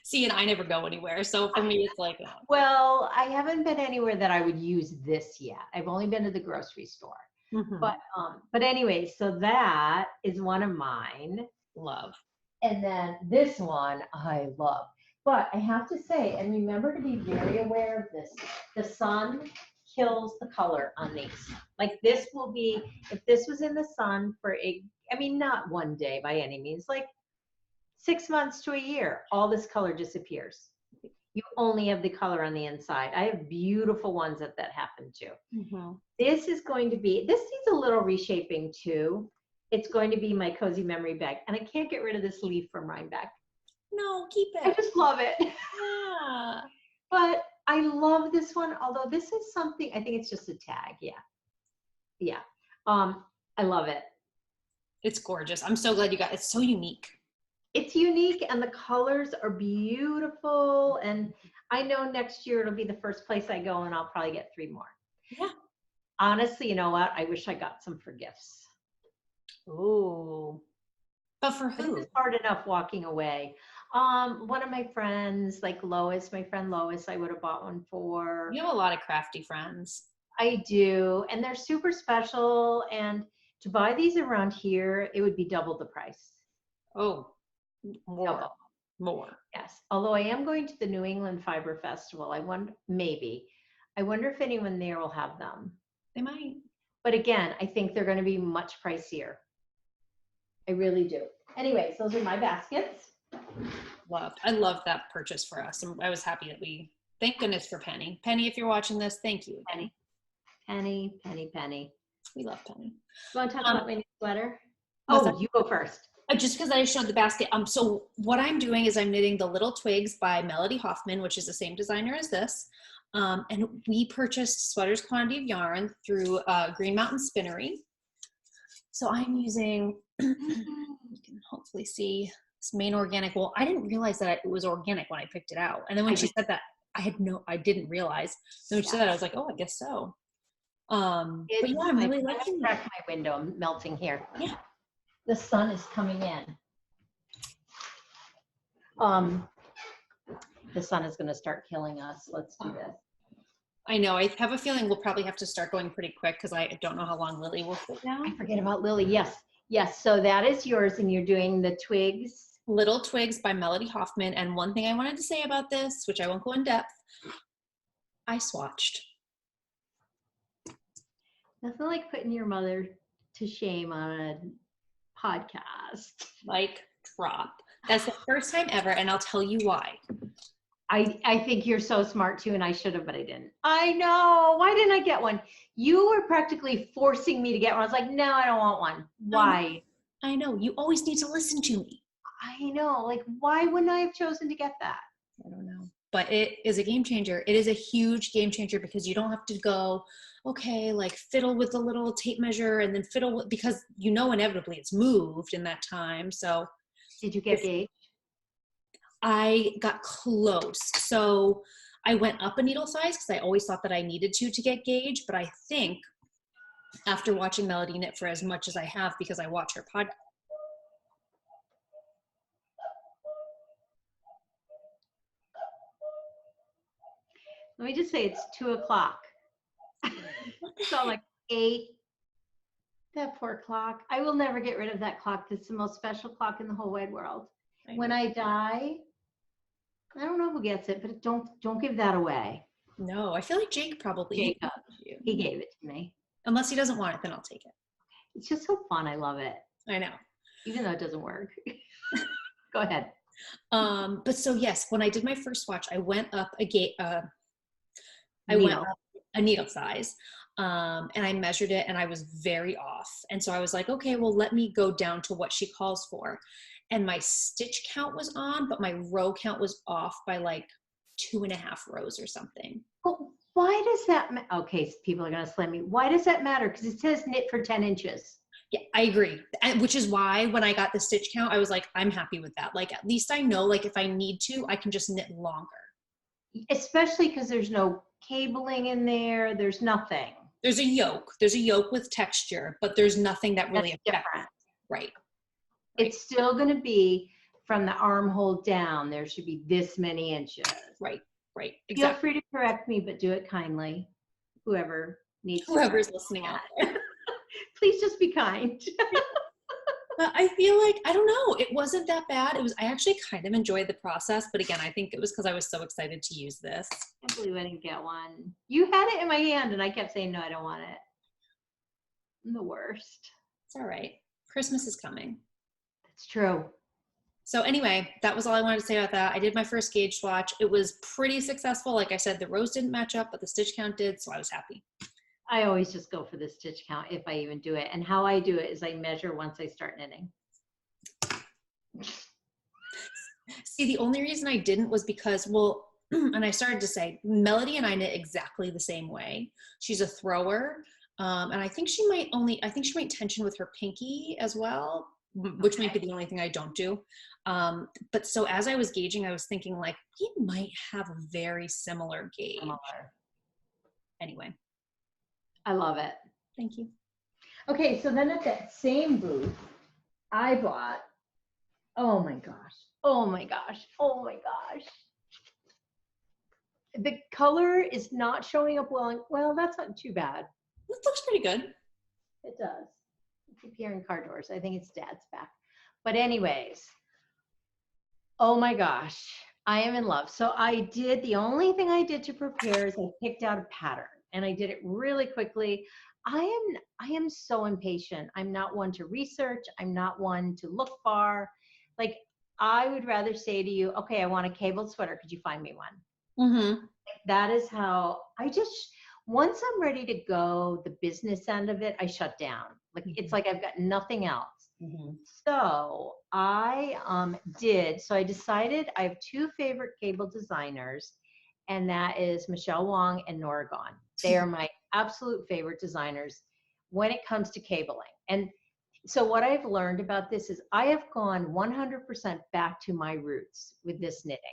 See, and I never go anywhere. So for me, it's like, oh. Well, I haven't been anywhere that I would use this yet. I've only been to the grocery store. But anyway, so that is one of mine. Love. And then this one I love. But I have to say, and remember to be very aware of this, the sun kills the color on these. Like this will be, if this was in the sun for not one day by any means, like 6 months to a year, all this color disappears. You only have the color on the inside. I have beautiful ones that happen to. This is going to be, this needs a little reshaping too. It's going to be my cozy memory bag. And I can't get rid of this leaf from Rhinebeck. No, keep it. I just love it. Yeah. But I love this one, although this is something, I think it's just a tag. Yeah. I love it. It's gorgeous. I'm so glad you got it. It's so unique. It's unique and the colors are beautiful. And I know next year it'll be the first place I go and I'll probably get 3 more. Yeah. Honestly, you know what? I wish I got some for gifts. Ooh. But for who? It's hard enough walking away. One of my friends, like Lois, my friend Lois, I would have bought one for. You have a lot of crafty friends. I do. And they're super special. And to buy these around here, it would be double the price. Oh, more. Double. More. Yes. Although I am going to the New England Fiber Festival. I wonder if anyone there will have them. They might. But again, I think they're going to be much pricier. I really do. Anyways, those are my baskets. I loved that purchase for us. I was happy that thank goodness for Penny. Penny, if you're watching this, thank you. Penny. We love Penny. You want to talk about my new sweater? Oh, you go first. Just because I showed the basket. So what I'm doing is I'm knitting the Little Twigs by Melody Hoffman, which is the same designer as this. And we purchased Sweater's quantity of yarn through Green Mountain Spinnery. So I'm using, you can hopefully see this Maine organic wool. I didn't realize that it was organic when I picked it out. And then when she said that, I didn't realize. Then when she said that, I was like, oh, I guess so. But yeah, I'm really liking it. Crack my window, I'm melting here. Yeah. The sun is coming in. The sun is going to start killing us. Let's do this. I know. I have a feeling we'll probably have to start going pretty quick because I don't know how long Lily will sit down. I forget about Lily. Yes. Yes. So that is yours, and you're doing the twigs. Little Twigs by Melody Hoffman. And one thing I wanted to say about this, which I won't go in depth, I swatched. Nothing like putting your mother to shame on a podcast. Like, drop. That's the first time ever, and I'll tell you why. I think you're so smart too, and I should have, but I didn't. I know. Why didn't I get one? You were practically forcing me to get one. I was like, no, I don't want one. Why? I know. You always need to listen to me. I know. Like, why wouldn't I have chosen to get that? I don't know. But it is a game changer. It is a huge game changer because you don't have to go, okay, like fiddle with the little tape measure and then fiddle with, because you know inevitably it's moved in that time. So did you get gauge? I got close. So I went up a needle size because I always thought that I needed to get gauge. But I think after watching Melody knit for as much as I have, because I watch her podcast. Let me just say it's 2:00. So like 8. That poor clock. I will never get rid of that clock. That's the most special clock in the whole wide world. When I die, I don't know who gets it, but don't give that away. No, I feel like Jake probably. Jacob. He gave it to me. Unless he doesn't want it, then I'll take it. It's just so fun. I love it. I know. Even though it doesn't work. Go ahead. But so yes, when I did my first swatch, I went up went up a needle size, and I measured it and I was very off. And so I was like, okay, well, let me go down to what she calls for. And my stitch count was on, but my row count was off by like 2.5 rows or something. Well, why does that matter? Okay, so people are going to slam me. Why does that matter? Because it says knit for 10 inches. Yeah, I agree. And which is why when I got the stitch count, I was like, I'm happy with that. Like, at least I know, like, if I need to, I can just knit longer. Especially because there's no cabling in there. There's nothing. There's a yoke. There's a yoke with texture, but there's nothing that really affects it. Right. It's still going to be from the armhole down. There should be this many inches. Right. Right. Exactly. Feel free to correct me, but do it kindly. Whoever's listening out there. Please just be kind. But I feel like, I don't know, it wasn't that bad. I actually kind of enjoyed the process, but again, I think it was because I was so excited to use this. I can't believe I didn't get one. You had it in my hand and I kept saying, no, I don't want it. I'm the worst. It's all right. Christmas is coming. That's true. So anyway, that was all I wanted to say about that. I did my first gauge swatch. It was pretty successful. Like I said, the rows didn't match up, but the stitch count did, so I was happy. I always just go for the stitch count if I even do it. And how I do it is I measure once I start knitting. See, the only reason I didn't was because, well, and I started to say, Melody and I knit exactly the same way. She's a thrower. And I think she might tension with her pinky as well, which might be the only thing I don't do. But so as I was gauging, I was thinking like, we might have a very similar gauge. Anyway. I love it. Thank you. Okay, so then at that same booth, I bought, oh my gosh. The color is not showing up well. Well, that's not too bad. This looks pretty good. It does. I keep hearing car doors. I think it's Dad's back. But anyways, oh my gosh, I am in love. So the only thing I did to prepare is I picked out a pattern. And I did it really quickly. I am so impatient. I'm not one to research. I'm not one to look far. Like, I would rather say to you, okay, I want a cabled sweater. Could you find me one? Mm-hmm. That is how once I'm ready to go, the business end of it, I shut down. Like, it's like I've got nothing else. Mm-hmm. So I decided I have 2 favorite cable designers. and that is Michele Wang and Nora Gone. They are my absolute favorite designers when it comes to cabling. And so what I've learned about this is I have gone 100% back to my roots with this knitting.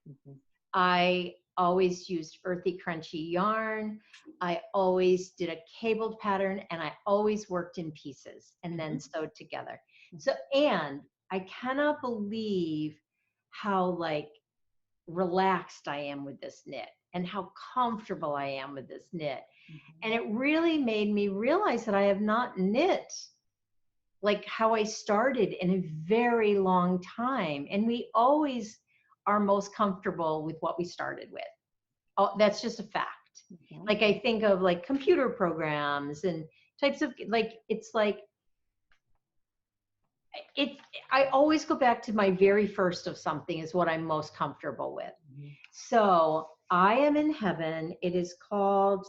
Mm-hmm. I always used earthy, crunchy yarn. I always did a cabled pattern, and I always worked in pieces and then sewed together. So, and I cannot believe how like relaxed I am with this knit and how comfortable I am with this knit. And it really made me realize that I have not knit like how I started in a very long time. And we always are most comfortable with what we started with. Oh, that's just a fact. Like I think of like computer programs and types of like, it's like, I always go back to my very first of something is what I'm most comfortable with. So I am in heaven. It is called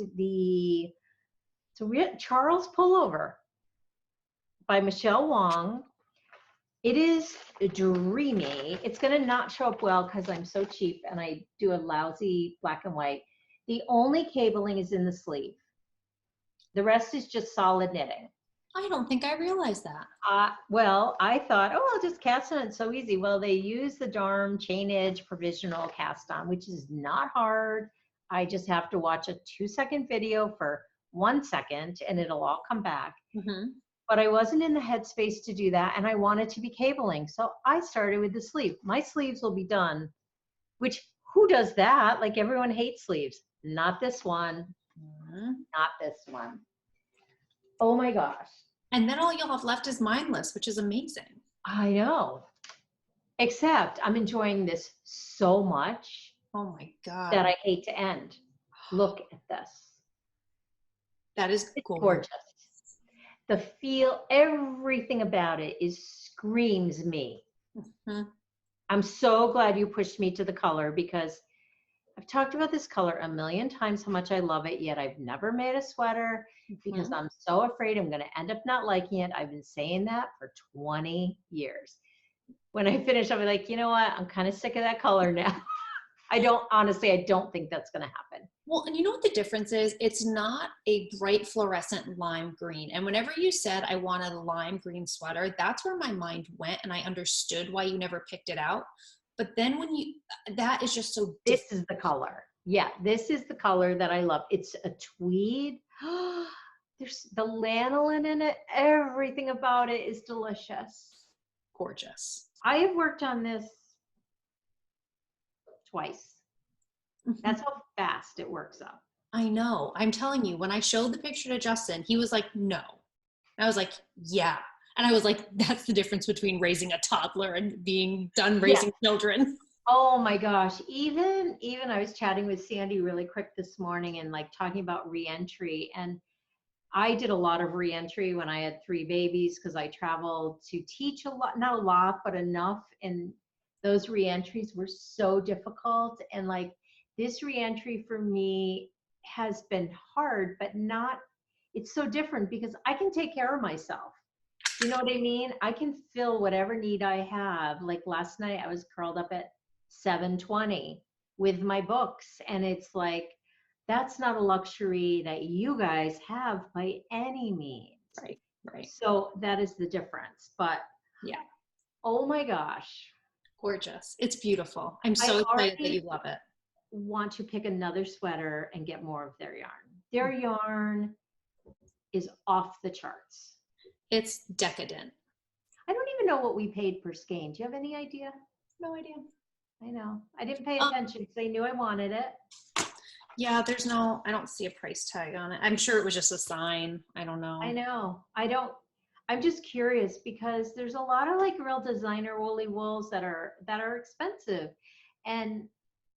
Charles Pullover by Michele Wang. It is dreamy. It's going to not show up well because I'm so cheap and I do a lousy black and white. The only cabling is in the sleeve. The rest is just solid knitting. I don't think I realized that. Well, I thought, oh, I'll just cast on. It's so easy. Well, they use the darn chain edge provisional cast on, which is not hard. I just have to watch a 2-second video for 1 second and it'll all come back. But I wasn't in the headspace to do that, and I wanted to be cabling. So I started with the sleeve. My sleeves will be done, which who does that? Like everyone hates sleeves. Not this one. Not this one. Oh my gosh. And then all you'll have left is mindless, which is amazing. I know. Except I'm enjoying this so much. Oh my God. That I hate to end. Look at this. That is cool. Gorgeous. The feel, everything about it screams me. I'm so glad you pushed me to the color because I've talked about this color a million times, how much I love it, yet I've never made a sweater because I'm so afraid I'm going to end up not liking it. I've been saying that for 20 years. When I finish, I'll be like, you know what? I'm kind of sick of that color now. Honestly, I don't think that's going to happen. Well, and you know what the difference is? It's not a bright fluorescent lime green. And whenever you said I wanted a lime green sweater, that's where my mind went and I understood why you never picked it out. But then that is just so different. This is the color. Yeah, this is the color that I love. It's a tweed. There's the lanolin in it. Everything about it is delicious. Gorgeous. I have worked on this twice. That's how fast it works up. I know. I'm telling you, when I showed the picture to Justin, he was like, no. And I was like, yeah. And I was like, that's the difference between raising a toddler and being done raising children. Oh my gosh. Even I was chatting with Sandy really quick this morning and like talking about reentry. And I did a lot of reentry when I had 3 babies because I traveled to teach a lot, not a lot, but enough. And those reentries were so difficult. And like this reentry for me has been hard, but it's so different because I can take care of myself. You know what I mean? I can fill whatever need I have. Like last night I was curled up at 7:20 with my books. And it's like, that's not a luxury that you guys have by any means. Right. So that is the difference. But yeah. Oh my gosh. Gorgeous. It's beautiful. I'm so excited that you love it. Want to pick another sweater and get more of their yarn. Their yarn is off the charts. It's decadent. I don't even know what we paid per skein. Do you have any idea? No idea. I know. I didn't pay attention because I knew I wanted it. Yeah, I don't see a price tag on it. I'm sure it was just a sign. I don't know. I know. I'm just curious because there's a lot of like real designer woolly wools that are expensive. And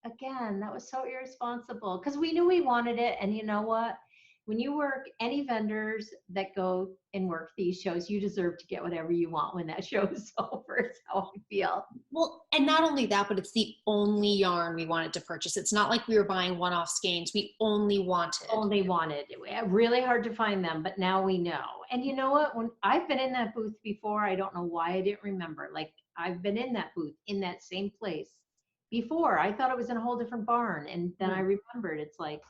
again, that was so irresponsible because we knew we wanted it. And you know what? When you work any vendors that go and work these shows, you deserve to get whatever you want when that show is over. It's how I feel. Well, and not only that, but it's the only yarn we wanted to purchase. It's not like we were buying one-off skeins. We only wanted. Really hard to find them, but now we know. And you know what? When I've been in that booth before, I don't know why I didn't remember. Like I've been in that booth in that same place before. I thought it was in a whole different barn. And then I remembered it's like,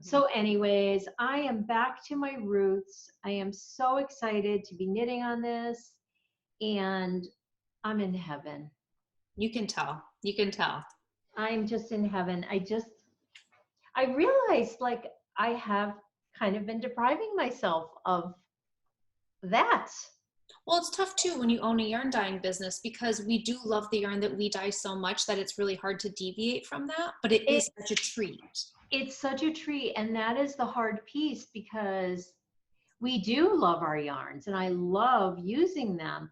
so anyways, I am back to my roots. I am so excited to be knitting on this, and I'm in heaven. You can tell. You can tell. I'm just in heaven. I realized like I have kind of been depriving myself of that. Well, it's tough too when you own a yarn dyeing business, because we do love the yarn that we dye so much that it's really hard to deviate from that, but it is such a treat. It's such a treat, and that is the hard piece, because we do love our yarns and I love using them.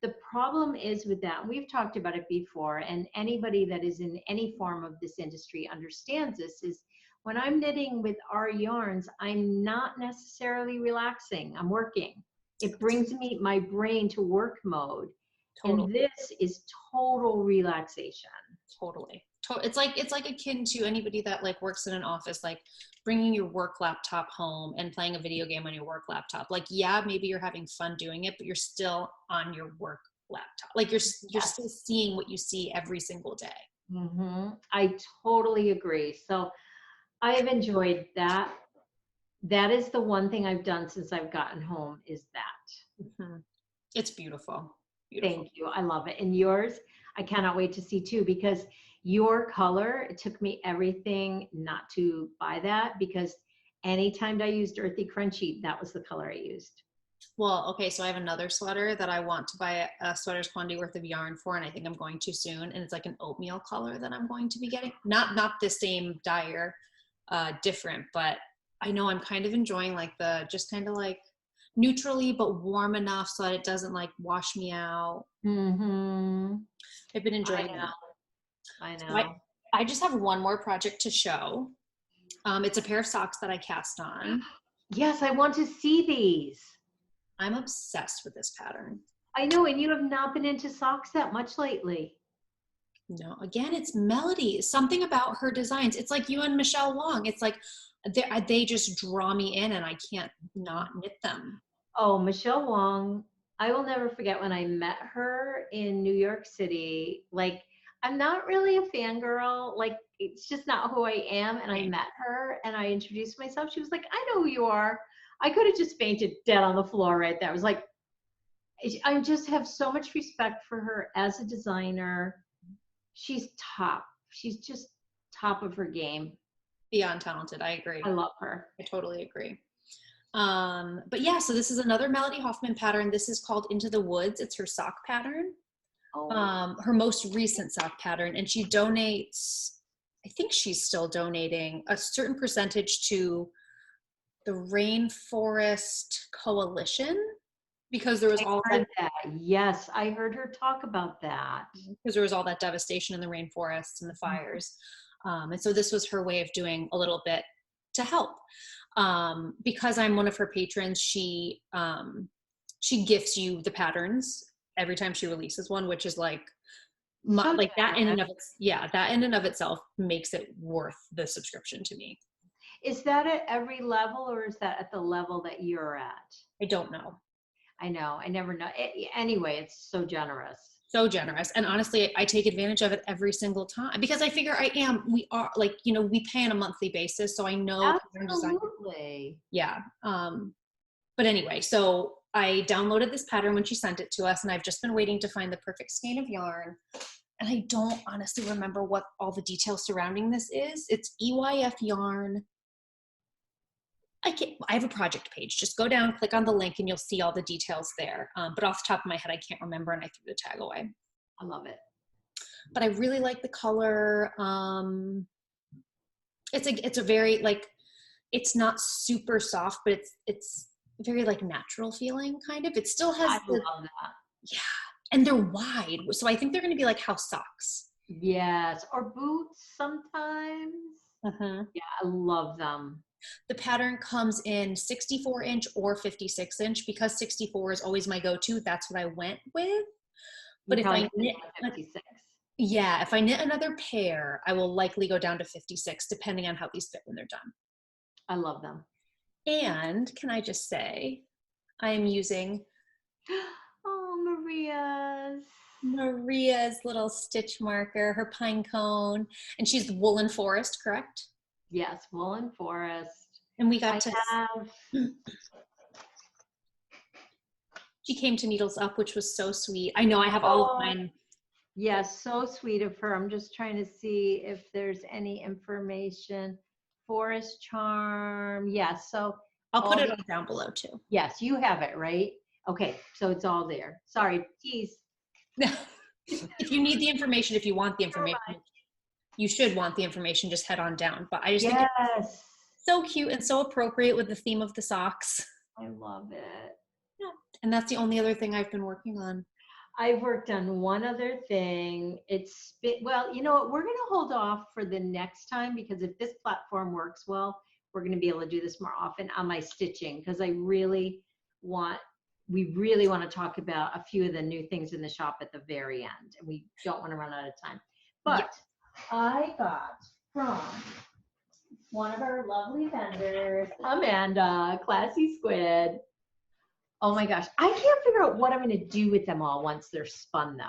The problem is with that, and we've talked about it before, and anybody that is in any form of this industry understands this, is when I'm knitting with our yarns, I'm not necessarily relaxing, I'm working. It brings me my brain to work mode. Totally. And this is total relaxation. Totally. It's like akin to anybody that like works in an office, like bringing your work laptop home and playing a video game on your work laptop. Like, yeah, maybe you're having fun doing it, but you're still on your work laptop. Like you're still seeing what you see every single day. Mm-hmm. I totally agree. So I have enjoyed that. That is the one thing I've done since I've gotten home, is that. Mm-hmm. It's beautiful. Thank you. I love it. And yours, I cannot wait to see too, because your color, it took me everything not to buy that, because anytime I used Earthy Crunchy, that was the color I used. Well, okay, so I have another sweater that I want to buy a sweater's quantity worth of yarn for, and I think I'm going to soon, and it's like an oatmeal color that I'm going to be getting. Not the same dyer, different, but I know I'm kind of enjoying like the just kind of like neutrally but warm enough so that it doesn't like wash me out. Mm-hmm. I've been enjoying that. I know. So I just have one more project to show. It's a pair of socks that I cast on. Yes, I want to see these. I'm obsessed with this pattern. I know, and you have not been into socks that much lately. No, again, it's Melody. Something about her designs. It's like you and Michele Wang. It's like they just draw me in and I can't not knit them. Oh, Michele Wang. I will never forget when I met her in New York City. Like, I'm not really a fangirl. Like, it's just not who I am. And I met her and I introduced myself. She was like, I know who you are. I could have just fainted dead on the floor right there. I was like, I just have so much respect for her as a designer. She's top. She's just top of her game. Beyond talented. I agree. I love her. I totally agree. But yeah, so this is another Melody Hoffman pattern. This is called Into the Woods. It's her sock pattern. Oh. Her most recent sock pattern. And she donates, I think she's still donating a certain percentage to the Rainforest Coalition, because there was all that. Yes, I heard her talk about that. Because there was all that devastation in the rainforests and the fires. And so this was her way of doing a little bit to help. Because I'm one of her patrons, she gifts you the patterns every time she releases one, which is like that in and of itself makes it worth the subscription to me. Is that at every level, or is that at the level that you're at? I don't know. I know. I never know. Anyway, it's so generous. So generous. And honestly, I take advantage of it every single time, because I figure we are like, we pay on a monthly basis. So I know. Absolutely. Yeah. But anyway, so I downloaded this pattern when she sent it to us, and I've just been waiting to find the perfect skein of yarn. And I don't honestly remember what all the details surrounding this is. It's EYF yarn. I have a project page. Just go down, click on the link, and you'll see all the details there. But off the top of my head, I can't remember, and I threw the tag away. I love it. But I really like the color. It's a very like, it's not super soft, but it's very like natural feeling kind of. It still has. I love that. Yeah, and they're wide, so I think they're going to be like house socks. Yes, or boots sometimes. Uh-huh. Yeah, I love them. The pattern comes in 64 inch or 56 inch. Because 64 is always my go-to, that's what I went with. But if I knit 56. Yeah, if I knit another pair, I will likely go down to 56, depending on how these fit when they're done. I love them. And can I just say, I am using Maria's. Maria's little stitch marker, her pine cone, and she's the Woolen Forest, correct? Yes, Woolen Forest. And we got she came to Needles Up, which was so sweet. I know I have all of mine. Yes, so sweet of her. I'm just trying to see if there's any information. Forest Charm. Yes, so I'll put it all down below too. Yes, you have it, right? Okay, so it's all there. Sorry, tease. If you need the information, if you want the information, you should want the information, just head on down. But I just think it's so cute and so appropriate with the theme of the socks. I love it. Yeah. And that's the only other thing I've been working on. I've worked on one other thing. Well, you know what? We're going to hold off for the next time, because if this platform works well, we're going to be able to do this more often on my stitching, because we really want to talk about a few of the new things in the shop at the very end, and we don't want to run out of time. But I got from one of our lovely vendors, Amanda, Classy Squid. Oh my gosh, I can't figure out what I'm going to do with them all once they're spun though.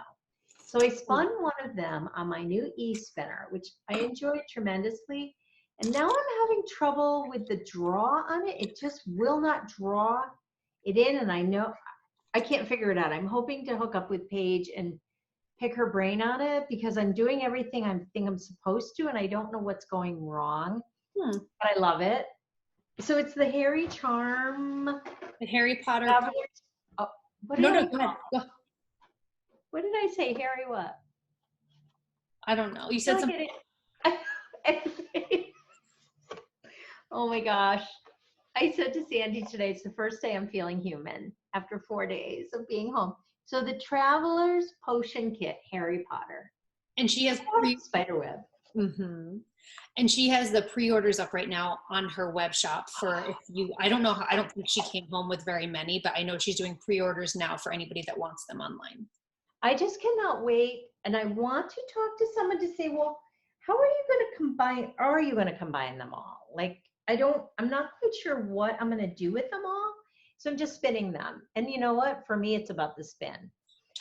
So I spun one of them on my new e-spinner, which I enjoyed tremendously. And now I'm having trouble with the draw on it. It just will not draw it in, and I know I can't figure it out. I'm hoping to hook up with Paige and pick her brain on it, because I'm doing everything I think I'm supposed to, and I don't know what's going wrong. But I love it. So it's the Harry Charm. The Harry Potter. Oh, go ahead. Go. What did I say? Harry what? I don't know. You said something. Oh my gosh. I said to Sandy today, it's the first day I'm feeling human after 4 days of being home. So the Traveler's Potion Kit, Harry Potter. And she has Spiderweb. Mm-hmm. And she has the pre-orders up right now on her web shop for I don't think she came home with very many, but I know she's doing pre-orders now for anybody that wants them online. I just cannot wait. And I want to talk to someone to say, well, how are you going to combine them all? Like, I'm not quite sure what I'm going to do with them all. So I'm just spinning them. And you know what? For me, it's about the spin.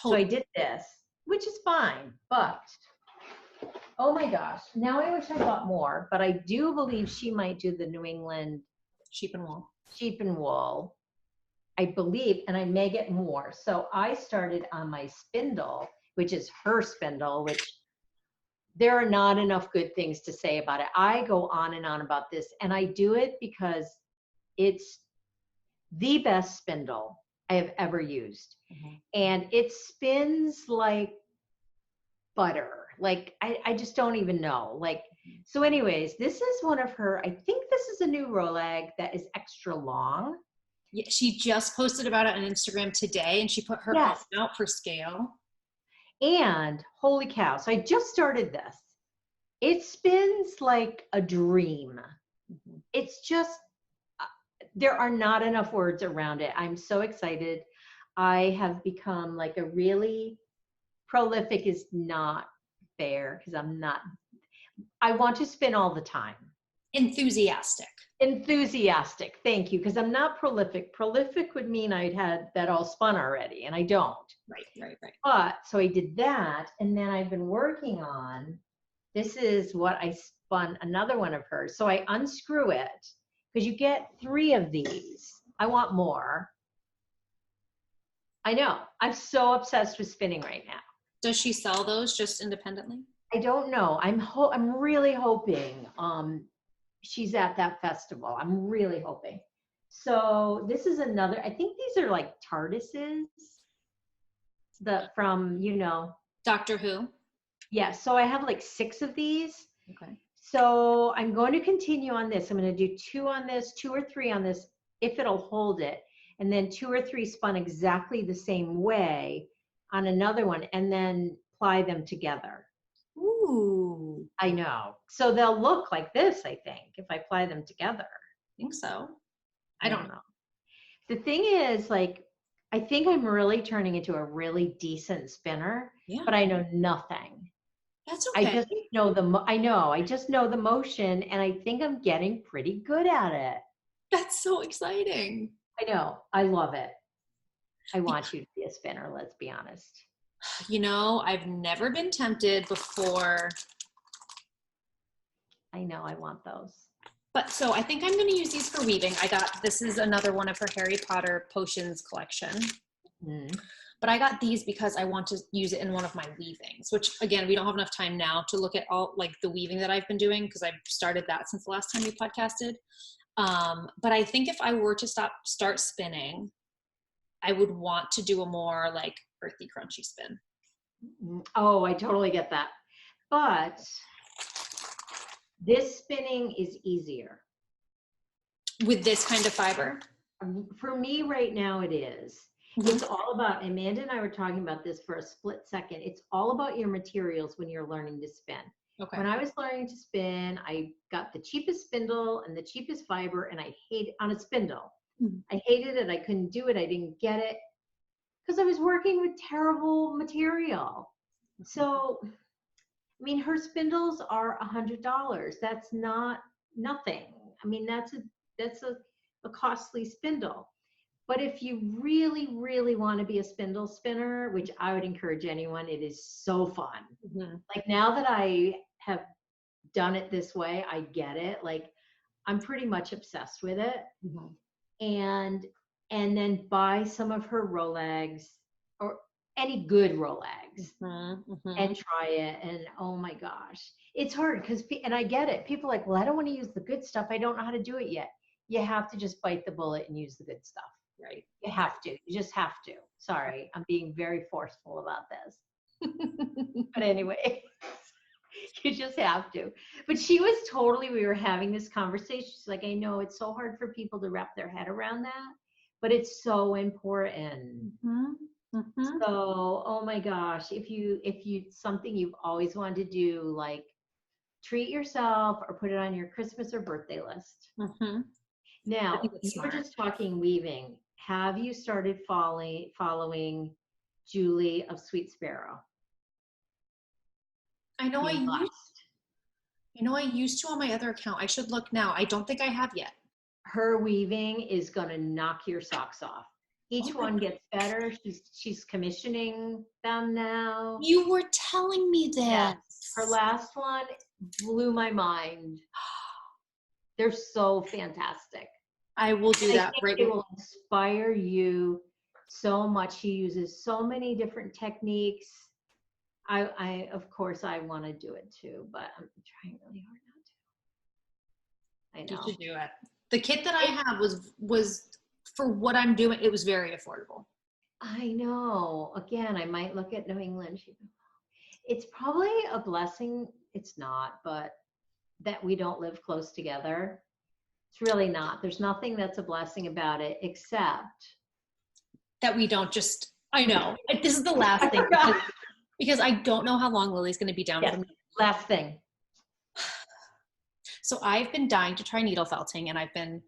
Totally. So I did this, which is fine, but oh my gosh, now I wish I bought more, but I do believe she might do the New England sheep and wool. I believe, and I may get more. So I started on my spindle, which is her spindle, which there are not enough good things to say about it. I go on and on about this, and I do it because it's the best spindle I have ever used. Mm-hmm. And it spins like butter. Like, I just don't even know. Like, so anyways, this is one of her, I think this is a new Rolag that is extra long. Yeah, she just posted about it on Instagram today, and she put her out for scale. And holy cow, so I just started this. It spins like a dream. Mm-hmm. It's just, there are not enough words around it. I'm so excited. I have become like a really prolific is not fair, because I want to spin all the time. Enthusiastic, thank you, because I'm not prolific. Prolific would mean I'd had that all spun already, and I don't. Right. But, so I did that, and then I've been working on, this is what I spun, another one of hers. So I unscrew it, because you get 3 of these. I want more. I know, I'm so obsessed with spinning right now. Does she sell those just independently? I don't know. I'm really hoping she's at that festival. I'm really hoping. So this is another, I think these are like TARDISes from, Doctor Who. Yeah, so I have like 6 of these. Okay. So I'm going to continue on this. I'm going to do 2 on this, 2 or 3 on this, if it'll hold it. And then 2 or 3 spun exactly the same way on another one, and then ply them together. Ooh. I know. So they'll look like this, I think, if I ply them together. I think so. I don't know. The thing is, like, I think I'm really turning into a really decent spinner, but I know nothing. That's okay. I just know I just know the motion, and I think I'm getting pretty good at it. That's so exciting. I know. I love it. I want you to be a spinner, let's be honest. You know, I've never been tempted before. I know, I want those. But so I think I'm going to use these for weaving. This is another one of her Harry Potter potions collection. But I got these because I want to use it in one of my weavings, which again, we don't have enough time now to look at all like the weaving that I've been doing because I've started that since the last time we podcasted. But I think if I were to start spinning, I would want to do a more like earthy, crunchy spin. Oh, I totally get that. But this spinning is easier. With this kind of fiber? For me right now it is. It's all about, Amanda and I were talking about this for a split second. It's all about your materials when you're learning to spin. Okay. When I was learning to spin, I got the cheapest spindle and the cheapest fiber, and I hated on a spindle. I hated it. I couldn't do it. I didn't get it because I was working with terrible material. So, I mean, her spindles are $100. That's not nothing. I mean, that's a costly spindle. But if you really, really want to be a spindle spinner, which I would encourage anyone, it is so fun. Like now that I have done it this way, I get it. Like I'm pretty much obsessed with it. And then buy some of her Rolegs or any good Rolegs and try it. And oh my gosh, it's hard because, and I get it. People are like, well, I don't want to use the good stuff. I don't know how to do it yet. You have to just bite the bullet and use the good stuff. Right. You have to. You just have to. Sorry, I'm being very forceful about this. But anyway, you just have to. But she was totally, we were having this conversation. She's like, I know it's so hard for people to wrap their head around that, but it's so important. So, oh my gosh, if you something you've always wanted to do, like treat yourself or put it on your Christmas or birthday list. Now, you were just talking weaving. Have you started following Julie of Sweet Sparrow? I know I used to on my other account. I should look now. I don't think I have yet. Her weaving is going to knock your socks off. Each one gets better. She's commissioning them now. You were telling me this. Yes. Her last one blew my mind. They're so fantastic. I will do that. Right. It will inspire you so much. She uses so many different techniques. I of course I want to do it too, but I'm trying really hard not to. I know. You should do it. The kit that I have was for what I'm doing. It was very affordable. I know. Again, I might look at New England. It's probably a blessing. It's not, but that we don't live close together. It's really not. There's nothing that's a blessing about it, except that we don't just, I know. This is the last thing. Because I don't know how long Lily's going to be down for me. Last thing. So I've been dying to try needle felting, and I've been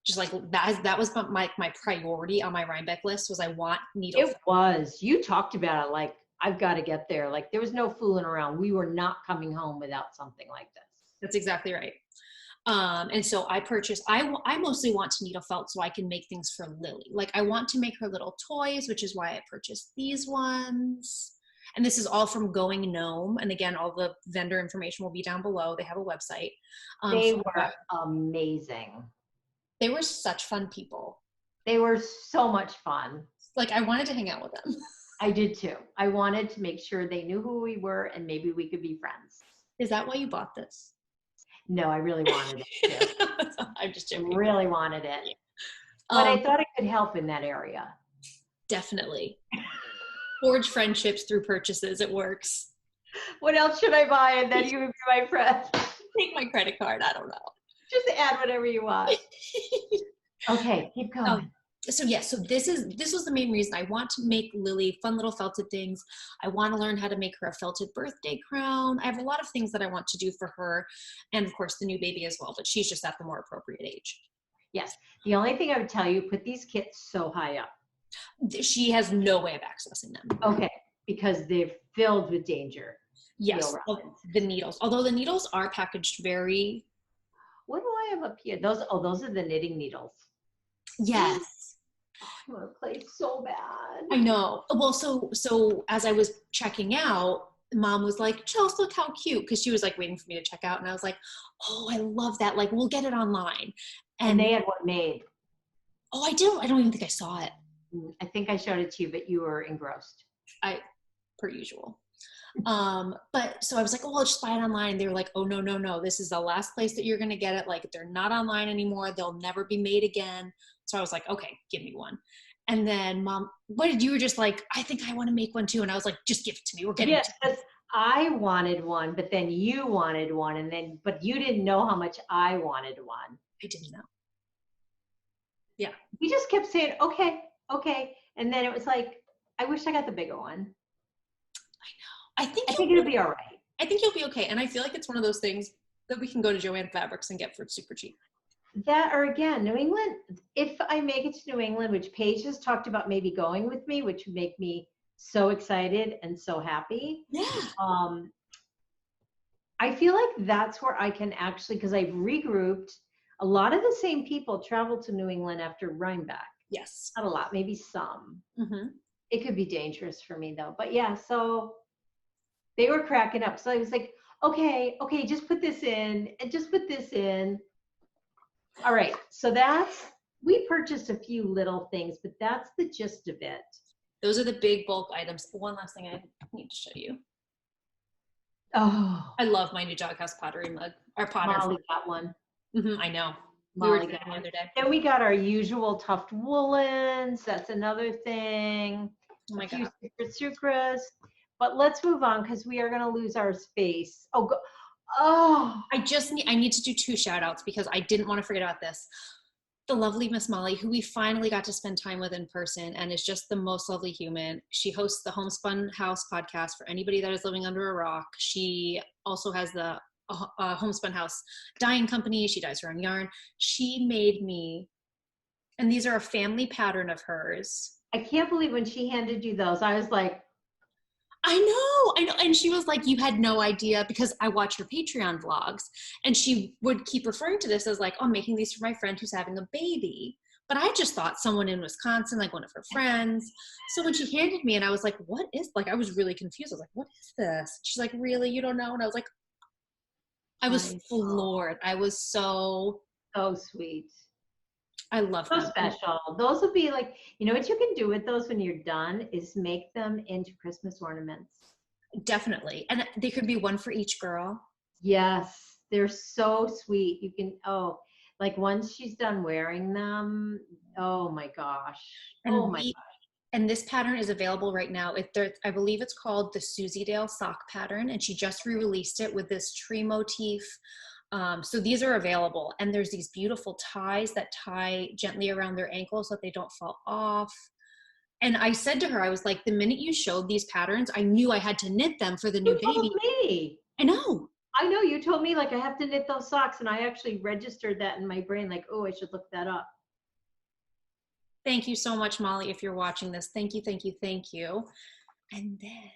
just like, that was my priority on my Rhinebeck list was I want needle felting. It was. You talked about it like, I've got to get there. Like there was no fooling around. We were not coming home without something like this. That's exactly right. And so I mostly want to needle felt so I can make things for Lily. Like I want to make her little toys, which is why I purchased these ones. And this is all from Going Gnome. And again, all the vendor information will be down below. They have a website. They were amazing. They were such fun people. They were so much fun. Like I wanted to hang out with them. I did too. I wanted to make sure they knew who we were and maybe we could be friends. Is that why you bought this? No, I really wanted it too. I'm just joking. Really wanted it. Yeah. But I thought it could help in that area. Definitely. Forge friendships through purchases. It works. What else should I buy? And then you would be my friend. Take my credit card. I don't know. Just add whatever you want. Okay, keep going. So this was the main reason I want to make Lily fun little felted things. I want to learn how to make her a felted birthday crown. I have a lot of things that I want to do for her, and of course the new baby as well, but she's just at the more appropriate age. Yes. The only thing I would tell you, put these kits so high up. She has no way of accessing them. Okay, because they're filled with danger. Yes, the needles. Although the needles are packaged very... What do I have up here? Those are the knitting needles. Yes. I want to play so bad. I know. Well, so as I was checking out, Mom was like, Chelsea, look how cute. Because she was like waiting for me to check out. And I was like, oh, I love that. Like, we'll get it online. And they had one made. Oh, I don't even think I saw it. I think I showed it to you, but you were engrossed. Per usual. But so I was like, oh, I'll just buy it online. And they were like, oh, no. This is the last place that you're going to get it. Like, they're not online anymore. They'll never be made again. So I was like, okay, give me one. And then Mom, you were just like, I think I want to make one too. And I was like, just give it to me. We're getting it. Yes, I wanted one, but then you wanted one. But you didn't know how much I wanted one. I didn't know. Yeah. You just kept saying, okay. And then it was like, I wish I got the bigger one. I think it'll be all right. I think you'll be okay. And I feel like it's one of those things that we can go to Joann Fabrics and get for super cheap. That, or again, New England, if I make it to New England, which Paige has talked about maybe going with me, which would make me so excited and so happy. Yeah. I feel like that's where I can actually, because I've regrouped, a lot of the same people travel to New England after Rhinebeck. Yes. Not a lot, maybe some. Mm-hmm. It could be dangerous for me though. But yeah, so they were cracking up. So I was like, okay, just put this in and just put this in. All right, so we purchased a few little things, but that's the gist of it. Those are the big bulk items. One last thing I need to show you. Oh. I love my new Doghouse pottery mug. Our potter. Molly got one. Mm-hmm, I know. Molly got one the other day. Then we got our usual tuft woolens. That's another thing. Oh my God. Sucras. But let's move on because we are going to lose our space. I need to do 2 shout outs because I didn't want to forget about this. The lovely Miss Molly, who we finally got to spend time with in person and is just the most lovely human. She hosts the Homespun House podcast for anybody that is living under a rock. She also has the Homespun House dyeing company. She dyes her own yarn. She made me, and these are a family pattern of hers. I can't believe when she handed you those, I was like, I know. And she was like, you had no idea, because I watch her Patreon vlogs and she would keep referring to this as like, oh, I'm making these for my friend who's having a baby. But I just thought someone in Wisconsin, like one of her friends. So when she handed me and I was like, what is, like, I was really confused. I was like, what is this? She's like, really? You don't know? And I was like, I was floored. I was so sweet. I love them. So special. Those would be like, you know what you can do with those when you're done is make them into Christmas ornaments. Definitely. And they could be one for each girl. Yes. They're so sweet. You can, like once she's done wearing them, oh my gosh. And this pattern is available right now. I believe it's called the Susie Dale sock pattern. And she just re-released it with this tree motif. So these are available, and there's these beautiful ties that tie gently around their ankles so that they don't fall off. And I said to her, I was like, the minute you showed these patterns, I knew I had to knit them for the new baby. You told me. I know. You told me like I have to knit those socks, and I actually registered that in my brain like, oh, I should look that up. Thank you so much, Molly, if you're watching this. Thank you. And then,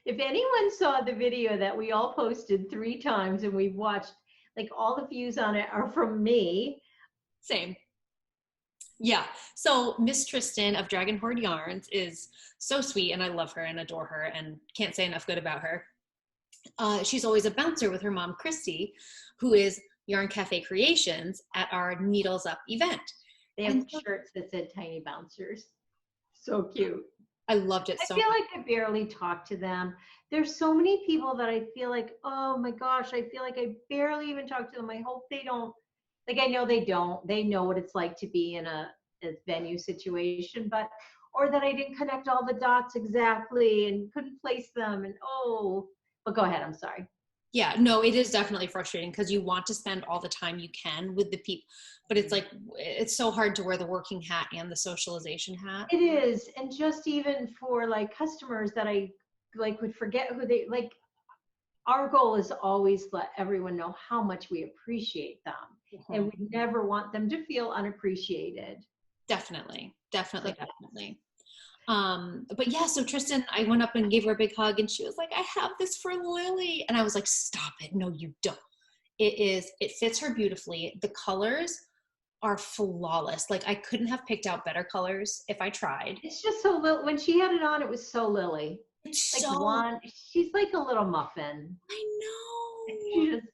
if anyone saw the video that we all posted 3 times and we've watched, like all the views on it are from me. Same. Yeah. So Miss Tristan of Dragon Horde Yarns is so sweet, and I love her and adore her and can't say enough good about her. She's always a bouncer with her mom, Christy, who is Yarn Cafe Creations at our Needles Up event. They have shirts that said Tiny Bouncers. So cute. I loved it so much. I feel like I barely talk to them. There's so many people that I feel like, oh my gosh, I feel like I barely even talk to them. I hope they don't, like I know they don't. They know what it's like to be in a venue situation, or that I didn't connect all the dots exactly and couldn't place them. And but go ahead, I'm sorry. Yeah, no, it is definitely frustrating because you want to spend all the time you can with the people, but it's like, it's so hard to wear the working hat and the socialization hat. It is. And just even for like customers that I like would forget who they, like, our goal is always let everyone know how much we appreciate them. Mm-hmm. And we never want them to feel unappreciated. Definitely. But yeah, so Tristan, I went up and gave her a big hug and she was like, I have this for Lily. And I was like, stop it. No, you don't. It fits her beautifully. The colors are flawless. Like I couldn't have picked out better colors if I tried. It's just so little. When she had it on, it was so Lily. It's Like so, she's like a little muffin. I know. She just,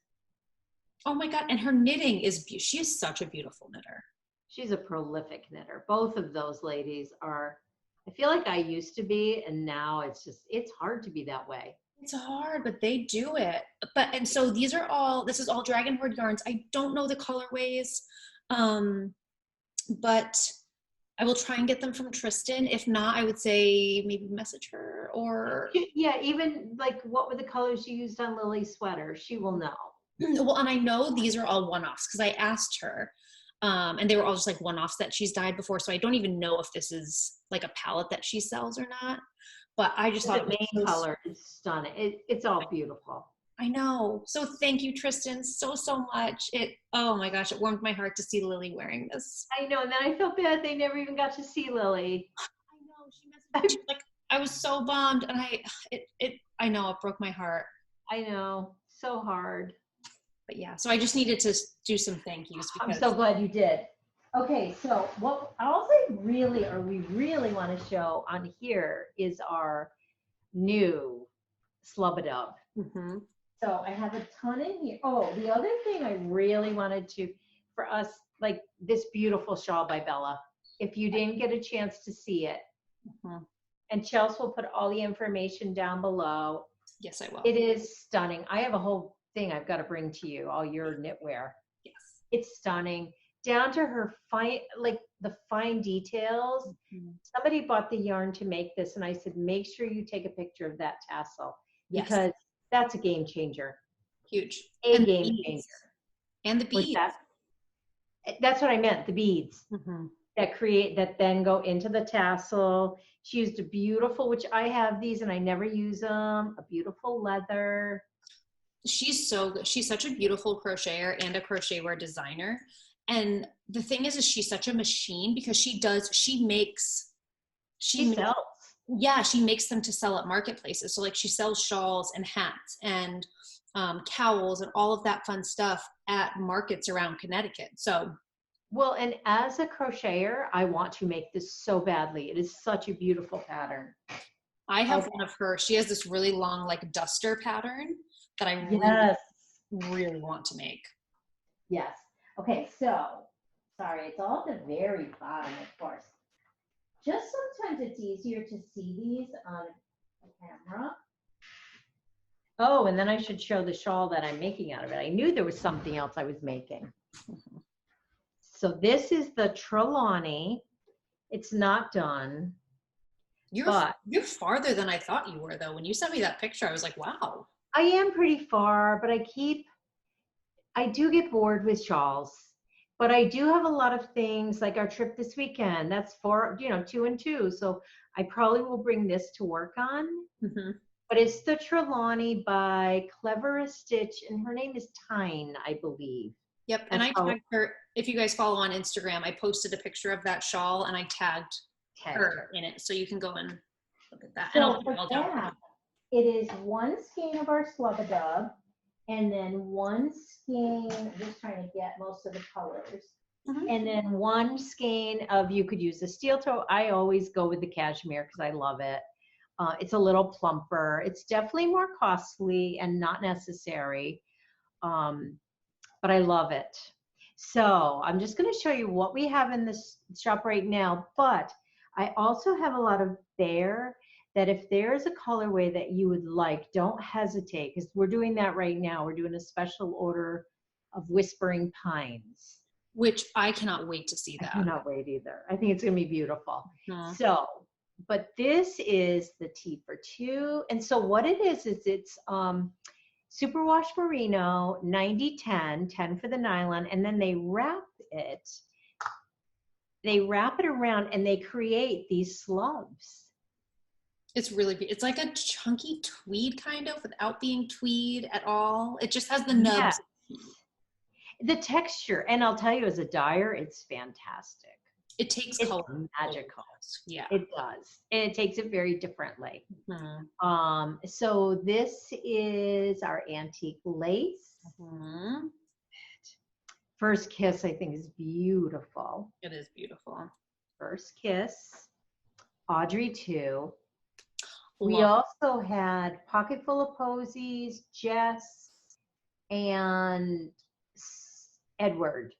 Oh my God. And her knitting is, she is such a beautiful knitter. she's a prolific knitter. Both of those ladies are, I feel like I used to be, and now it's hard to be that way. It's hard, but they do it. And so this is all Dragon Horde yarns. I don't know the colorways, but I will try and get them from Tristan. If not, I would say maybe message her or. Yeah, even like what were the colors you used on Lily's sweater? She will know. Well, and I know these are all one-offs because I asked her, and they were all just like one-offs that she's dyed before. So I don't even know if this is like a palette that she sells or not. But I just thought the main color is stunning. It's all beautiful. I know. So thank you, Tristan, so much. Oh my gosh, it warmed my heart to see Lily wearing this. I know, and then I felt bad they never even got to see Lily. I know. She messaged me. She was like, I was so bummed, and I know it broke my heart. I know, so hard. But yeah, so I just needed to do some thank yous. I'm so glad you did. Okay, so what we really want to show on here is our new Slub-A-Dub. Mm-hmm. So I have a ton in here. Oh, the other thing I really wanted for us, like this beautiful shawl by Bella. If you didn't get a chance to see it, mm-hmm. and Chelsea will put all the information down below. Yes, I will. It is stunning. I have a whole thing I've got to bring to you, all your knitwear. Yes. It's stunning. Down to her the fine details. Mm-hmm. Somebody bought the yarn to make this, and I said, make sure you take a picture of that tassel, because that's a game changer. Huge. Game changer. And the beads. That's what I meant, the beads mm-hmm. that then go into the tassel. She used a beautiful, which I have these and I never use them, a beautiful leather. She's so good. She's such a beautiful crocheter and a crochet wear designer. And the thing is she's such a machine because she makes them to sell at marketplaces. So like she sells shawls and hats and cowls and all of that fun stuff at markets around Connecticut. So well, and as a crocheter, I want to make this so badly. It is such a beautiful pattern. I have one of her. She has this really long like duster pattern that I really want to make. Yes. Okay, so sorry, it's all at the very bottom, of course. Just sometimes it's easier to see these on the camera. Oh, and then I should show the shawl that I'm making out of it. I knew there was something else I was making. Mm-hmm. So this is the Trelawney. It's not done. You're farther than I thought you were, though. When you sent me that picture, I was like, wow. I am pretty far, but I do get bored with shawls. But I do have a lot of things, like our trip this weekend. That's 2 and 2. So I probably will bring this to work on. Mm-hmm. But it's the Trelawney by Cleverest Stitch, and her name is Tyne, I believe. Yep, and I tagged her. If you guys follow on Instagram, I posted a picture of that shawl, and I tagged her in it, so you can go and look at that. So it is one skein of our Slub-A-Dub, and then one skein, I'm just trying to get most of the colors, and then one skein of, you could use the steel toe. I always go with the cashmere because I love it. It's a little plumper. It's definitely more costly and not necessary, but I love it. So I'm just going to show you what we have in this shop right now, but I also have a lot of there that if there's a colorway that you would like, don't hesitate, because we're doing that right now. We're doing a special order of Whispering Pines. Which I cannot wait to see that. I cannot wait either. I think it's going to be beautiful. Mm-hmm. So, but this is the T for 2. And so what it is it's superwash merino, 90-10, 10 for the nylon, and then they wrap it around and they create these slubs. It's really, it's like a chunky tweed kind of, without being tweed at all. It just has the nubs. Yeah. The texture, and I'll tell you, as a dyer, it's fantastic. It takes color. Magical. Yeah. It does. And it takes it very differently. Mm-hmm. So this is our antique lace. Mm-hmm. First Kiss, I think, is beautiful. It is beautiful. First Kiss. Audrey, too. We Love. also had Pocketful of Posies, Jess, and Edward.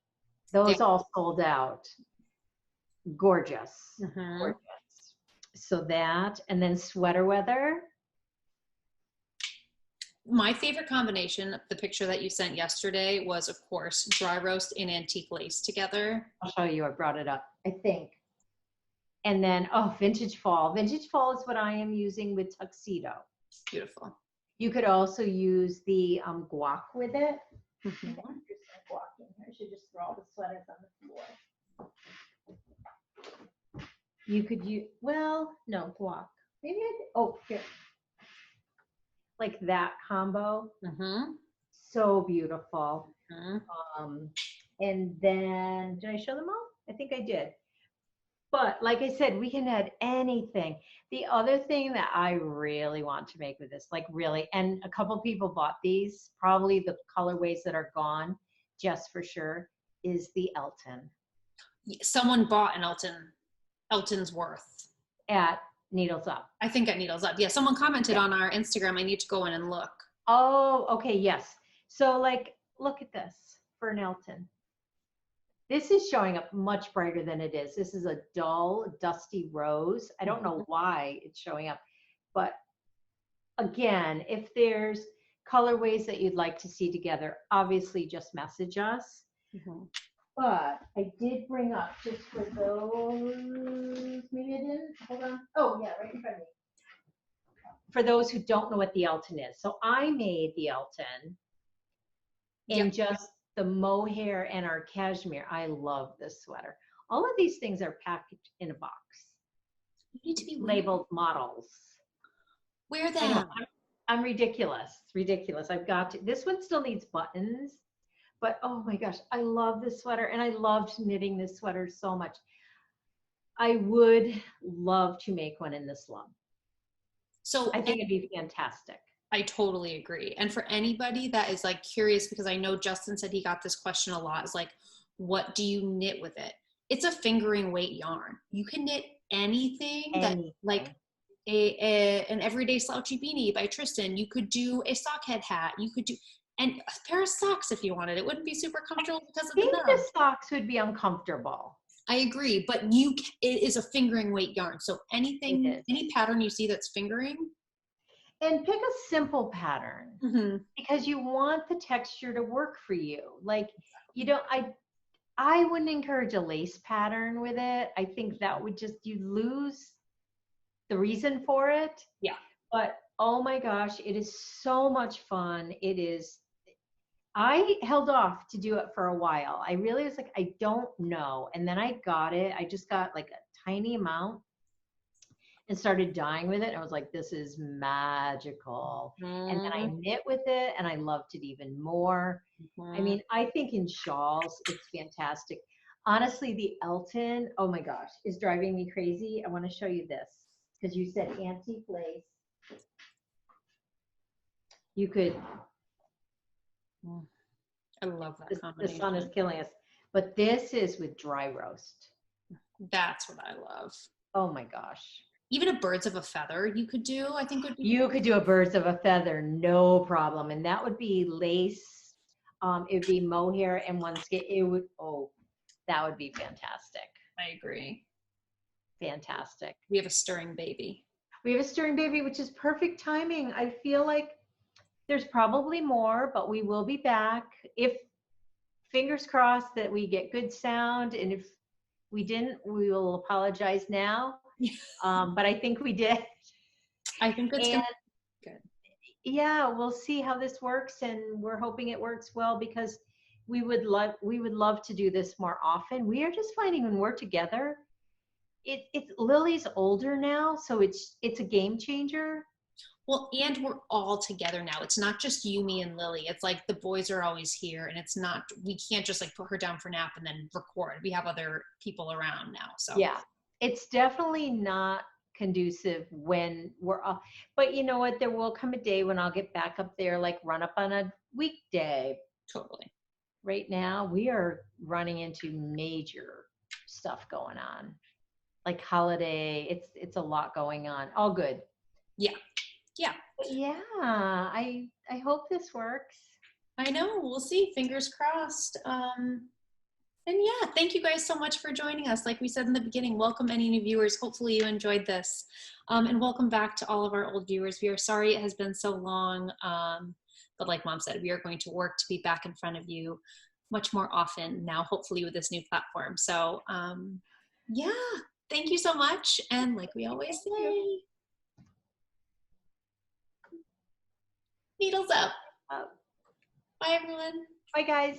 Those all sold out. Gorgeous. Mm-hmm. Gorgeous. So that, and then Sweater Weather. My favorite combination, the picture that you sent yesterday, was, of course, dry roast and antique lace together. I'll show you. I brought it up, I think. And then, oh, Vintage Fall. Vintage Fall is what I am using with Tuxedo. Beautiful. You could also use the guac with it. Mm-hmm. I should just throw all the sweaters on the floor. You could use, well, no, guac. Maybe here. Like that combo. Mm-hmm. So beautiful. Mm-hmm. And then, did I show them all? I think I did. But like I said, we can add anything. The other thing that I really want to make with this, like really, and a couple people bought these, probably the colorways that are gone, just for sure, is the Elton. Someone bought an Elton's worth. At Needles Up. I think at Needles Up. Yeah, someone commented on our Instagram. I need to go in and look. Oh, okay, yes. So like, look at this for an Elton. This is showing up much brighter than it is. This is a dull, dusty rose. I don't know why it's showing up. But again, if there's colorways that you'd like to see together, obviously just message us. Mm-hmm. But I did bring up just for those, maybe I didn't, hold on. Oh yeah, right in front of me. For those who don't know what the Elton is. So I made the Elton in just the mohair and our cashmere. I love this sweater. All of these things are packaged in a box. You need to be labeled models. Wear them. I'm ridiculous. It's ridiculous. I've got to. This one still needs buttons, but oh my gosh, I love this sweater, and I loved knitting this sweater so much. I would love to make one in the slum. So I think it'd be fantastic. I totally agree. And for anybody that is like curious, because I know Justin said he got this question a lot, is like, what do you knit with it? It's a fingering weight yarn. You can knit anything. That like an everyday slouchy beanie by Tristan. You could do a sockhead hat. You could do and a pair of socks if you wanted. It wouldn't be super comfortable because of the nub. The socks would be uncomfortable. I agree, but it is a fingering weight yarn. So anything, any pattern you see that's fingering. And pick a simple pattern because you want the texture to work for you. Like, you don't, I wouldn't encourage a lace pattern with it. I think that would just, you lose the reason for it. Yeah. But oh my gosh, it is so much fun. It is, I held off to do it for a while. I really was like, I don't know. And then I got it. I just got like a tiny amount and started dyeing with it. And I was like, this is magical. And then I knit with it and I loved it even more. I mean, I think in shawls, it's fantastic. Honestly, the Elton, oh my gosh, is driving me crazy. I want to show you this because you said antique lace. You could. I love that combination. The sun is killing us. But this is with dry roast. That's what I love. Oh my gosh. Even a birds of a feather you could do, I think would be. You could do a birds of a feather, no problem. And that would be lace. It would be mohair and one skein. It would, that would be fantastic. I agree. Fantastic. We have a stirring baby. We have a stirring baby, which is perfect timing. I feel like there's probably more, but we will be back. If, fingers crossed that we get good sound. And if we didn't, we will apologize now. But I think we did. I think it's good. Yeah, we'll see how this works, and we're hoping it works well because we would love to do this more often. We are just finding when we're together, it's Lily's older now, so it's a game changer. Well, and we're all together now. It's not just you, me, and Lily. It's like the boys are always here, and it's not, we can't just like put her down for nap and then record. We have other people around now. So yeah, it's definitely not conducive when we're off. But you know what? There will come a day when I'll get back up there, like run up on a weekday. Totally. right now we are running into major stuff going on, like holiday. It's a lot going on. All good. Yeah. Yeah. But yeah, I hope this works. I know. We'll see. Fingers crossed. And yeah, thank you guys so much for joining us. Like we said in the beginning, welcome any new viewers. Hopefully you enjoyed this. And welcome back to all of our old viewers. We are sorry it has been so long. But like Mom said, we are going to work to be back in front of you much more often now, hopefully with this new platform. So yeah, thank you so much. And like we always say, needles up. Bye everyone. Bye guys.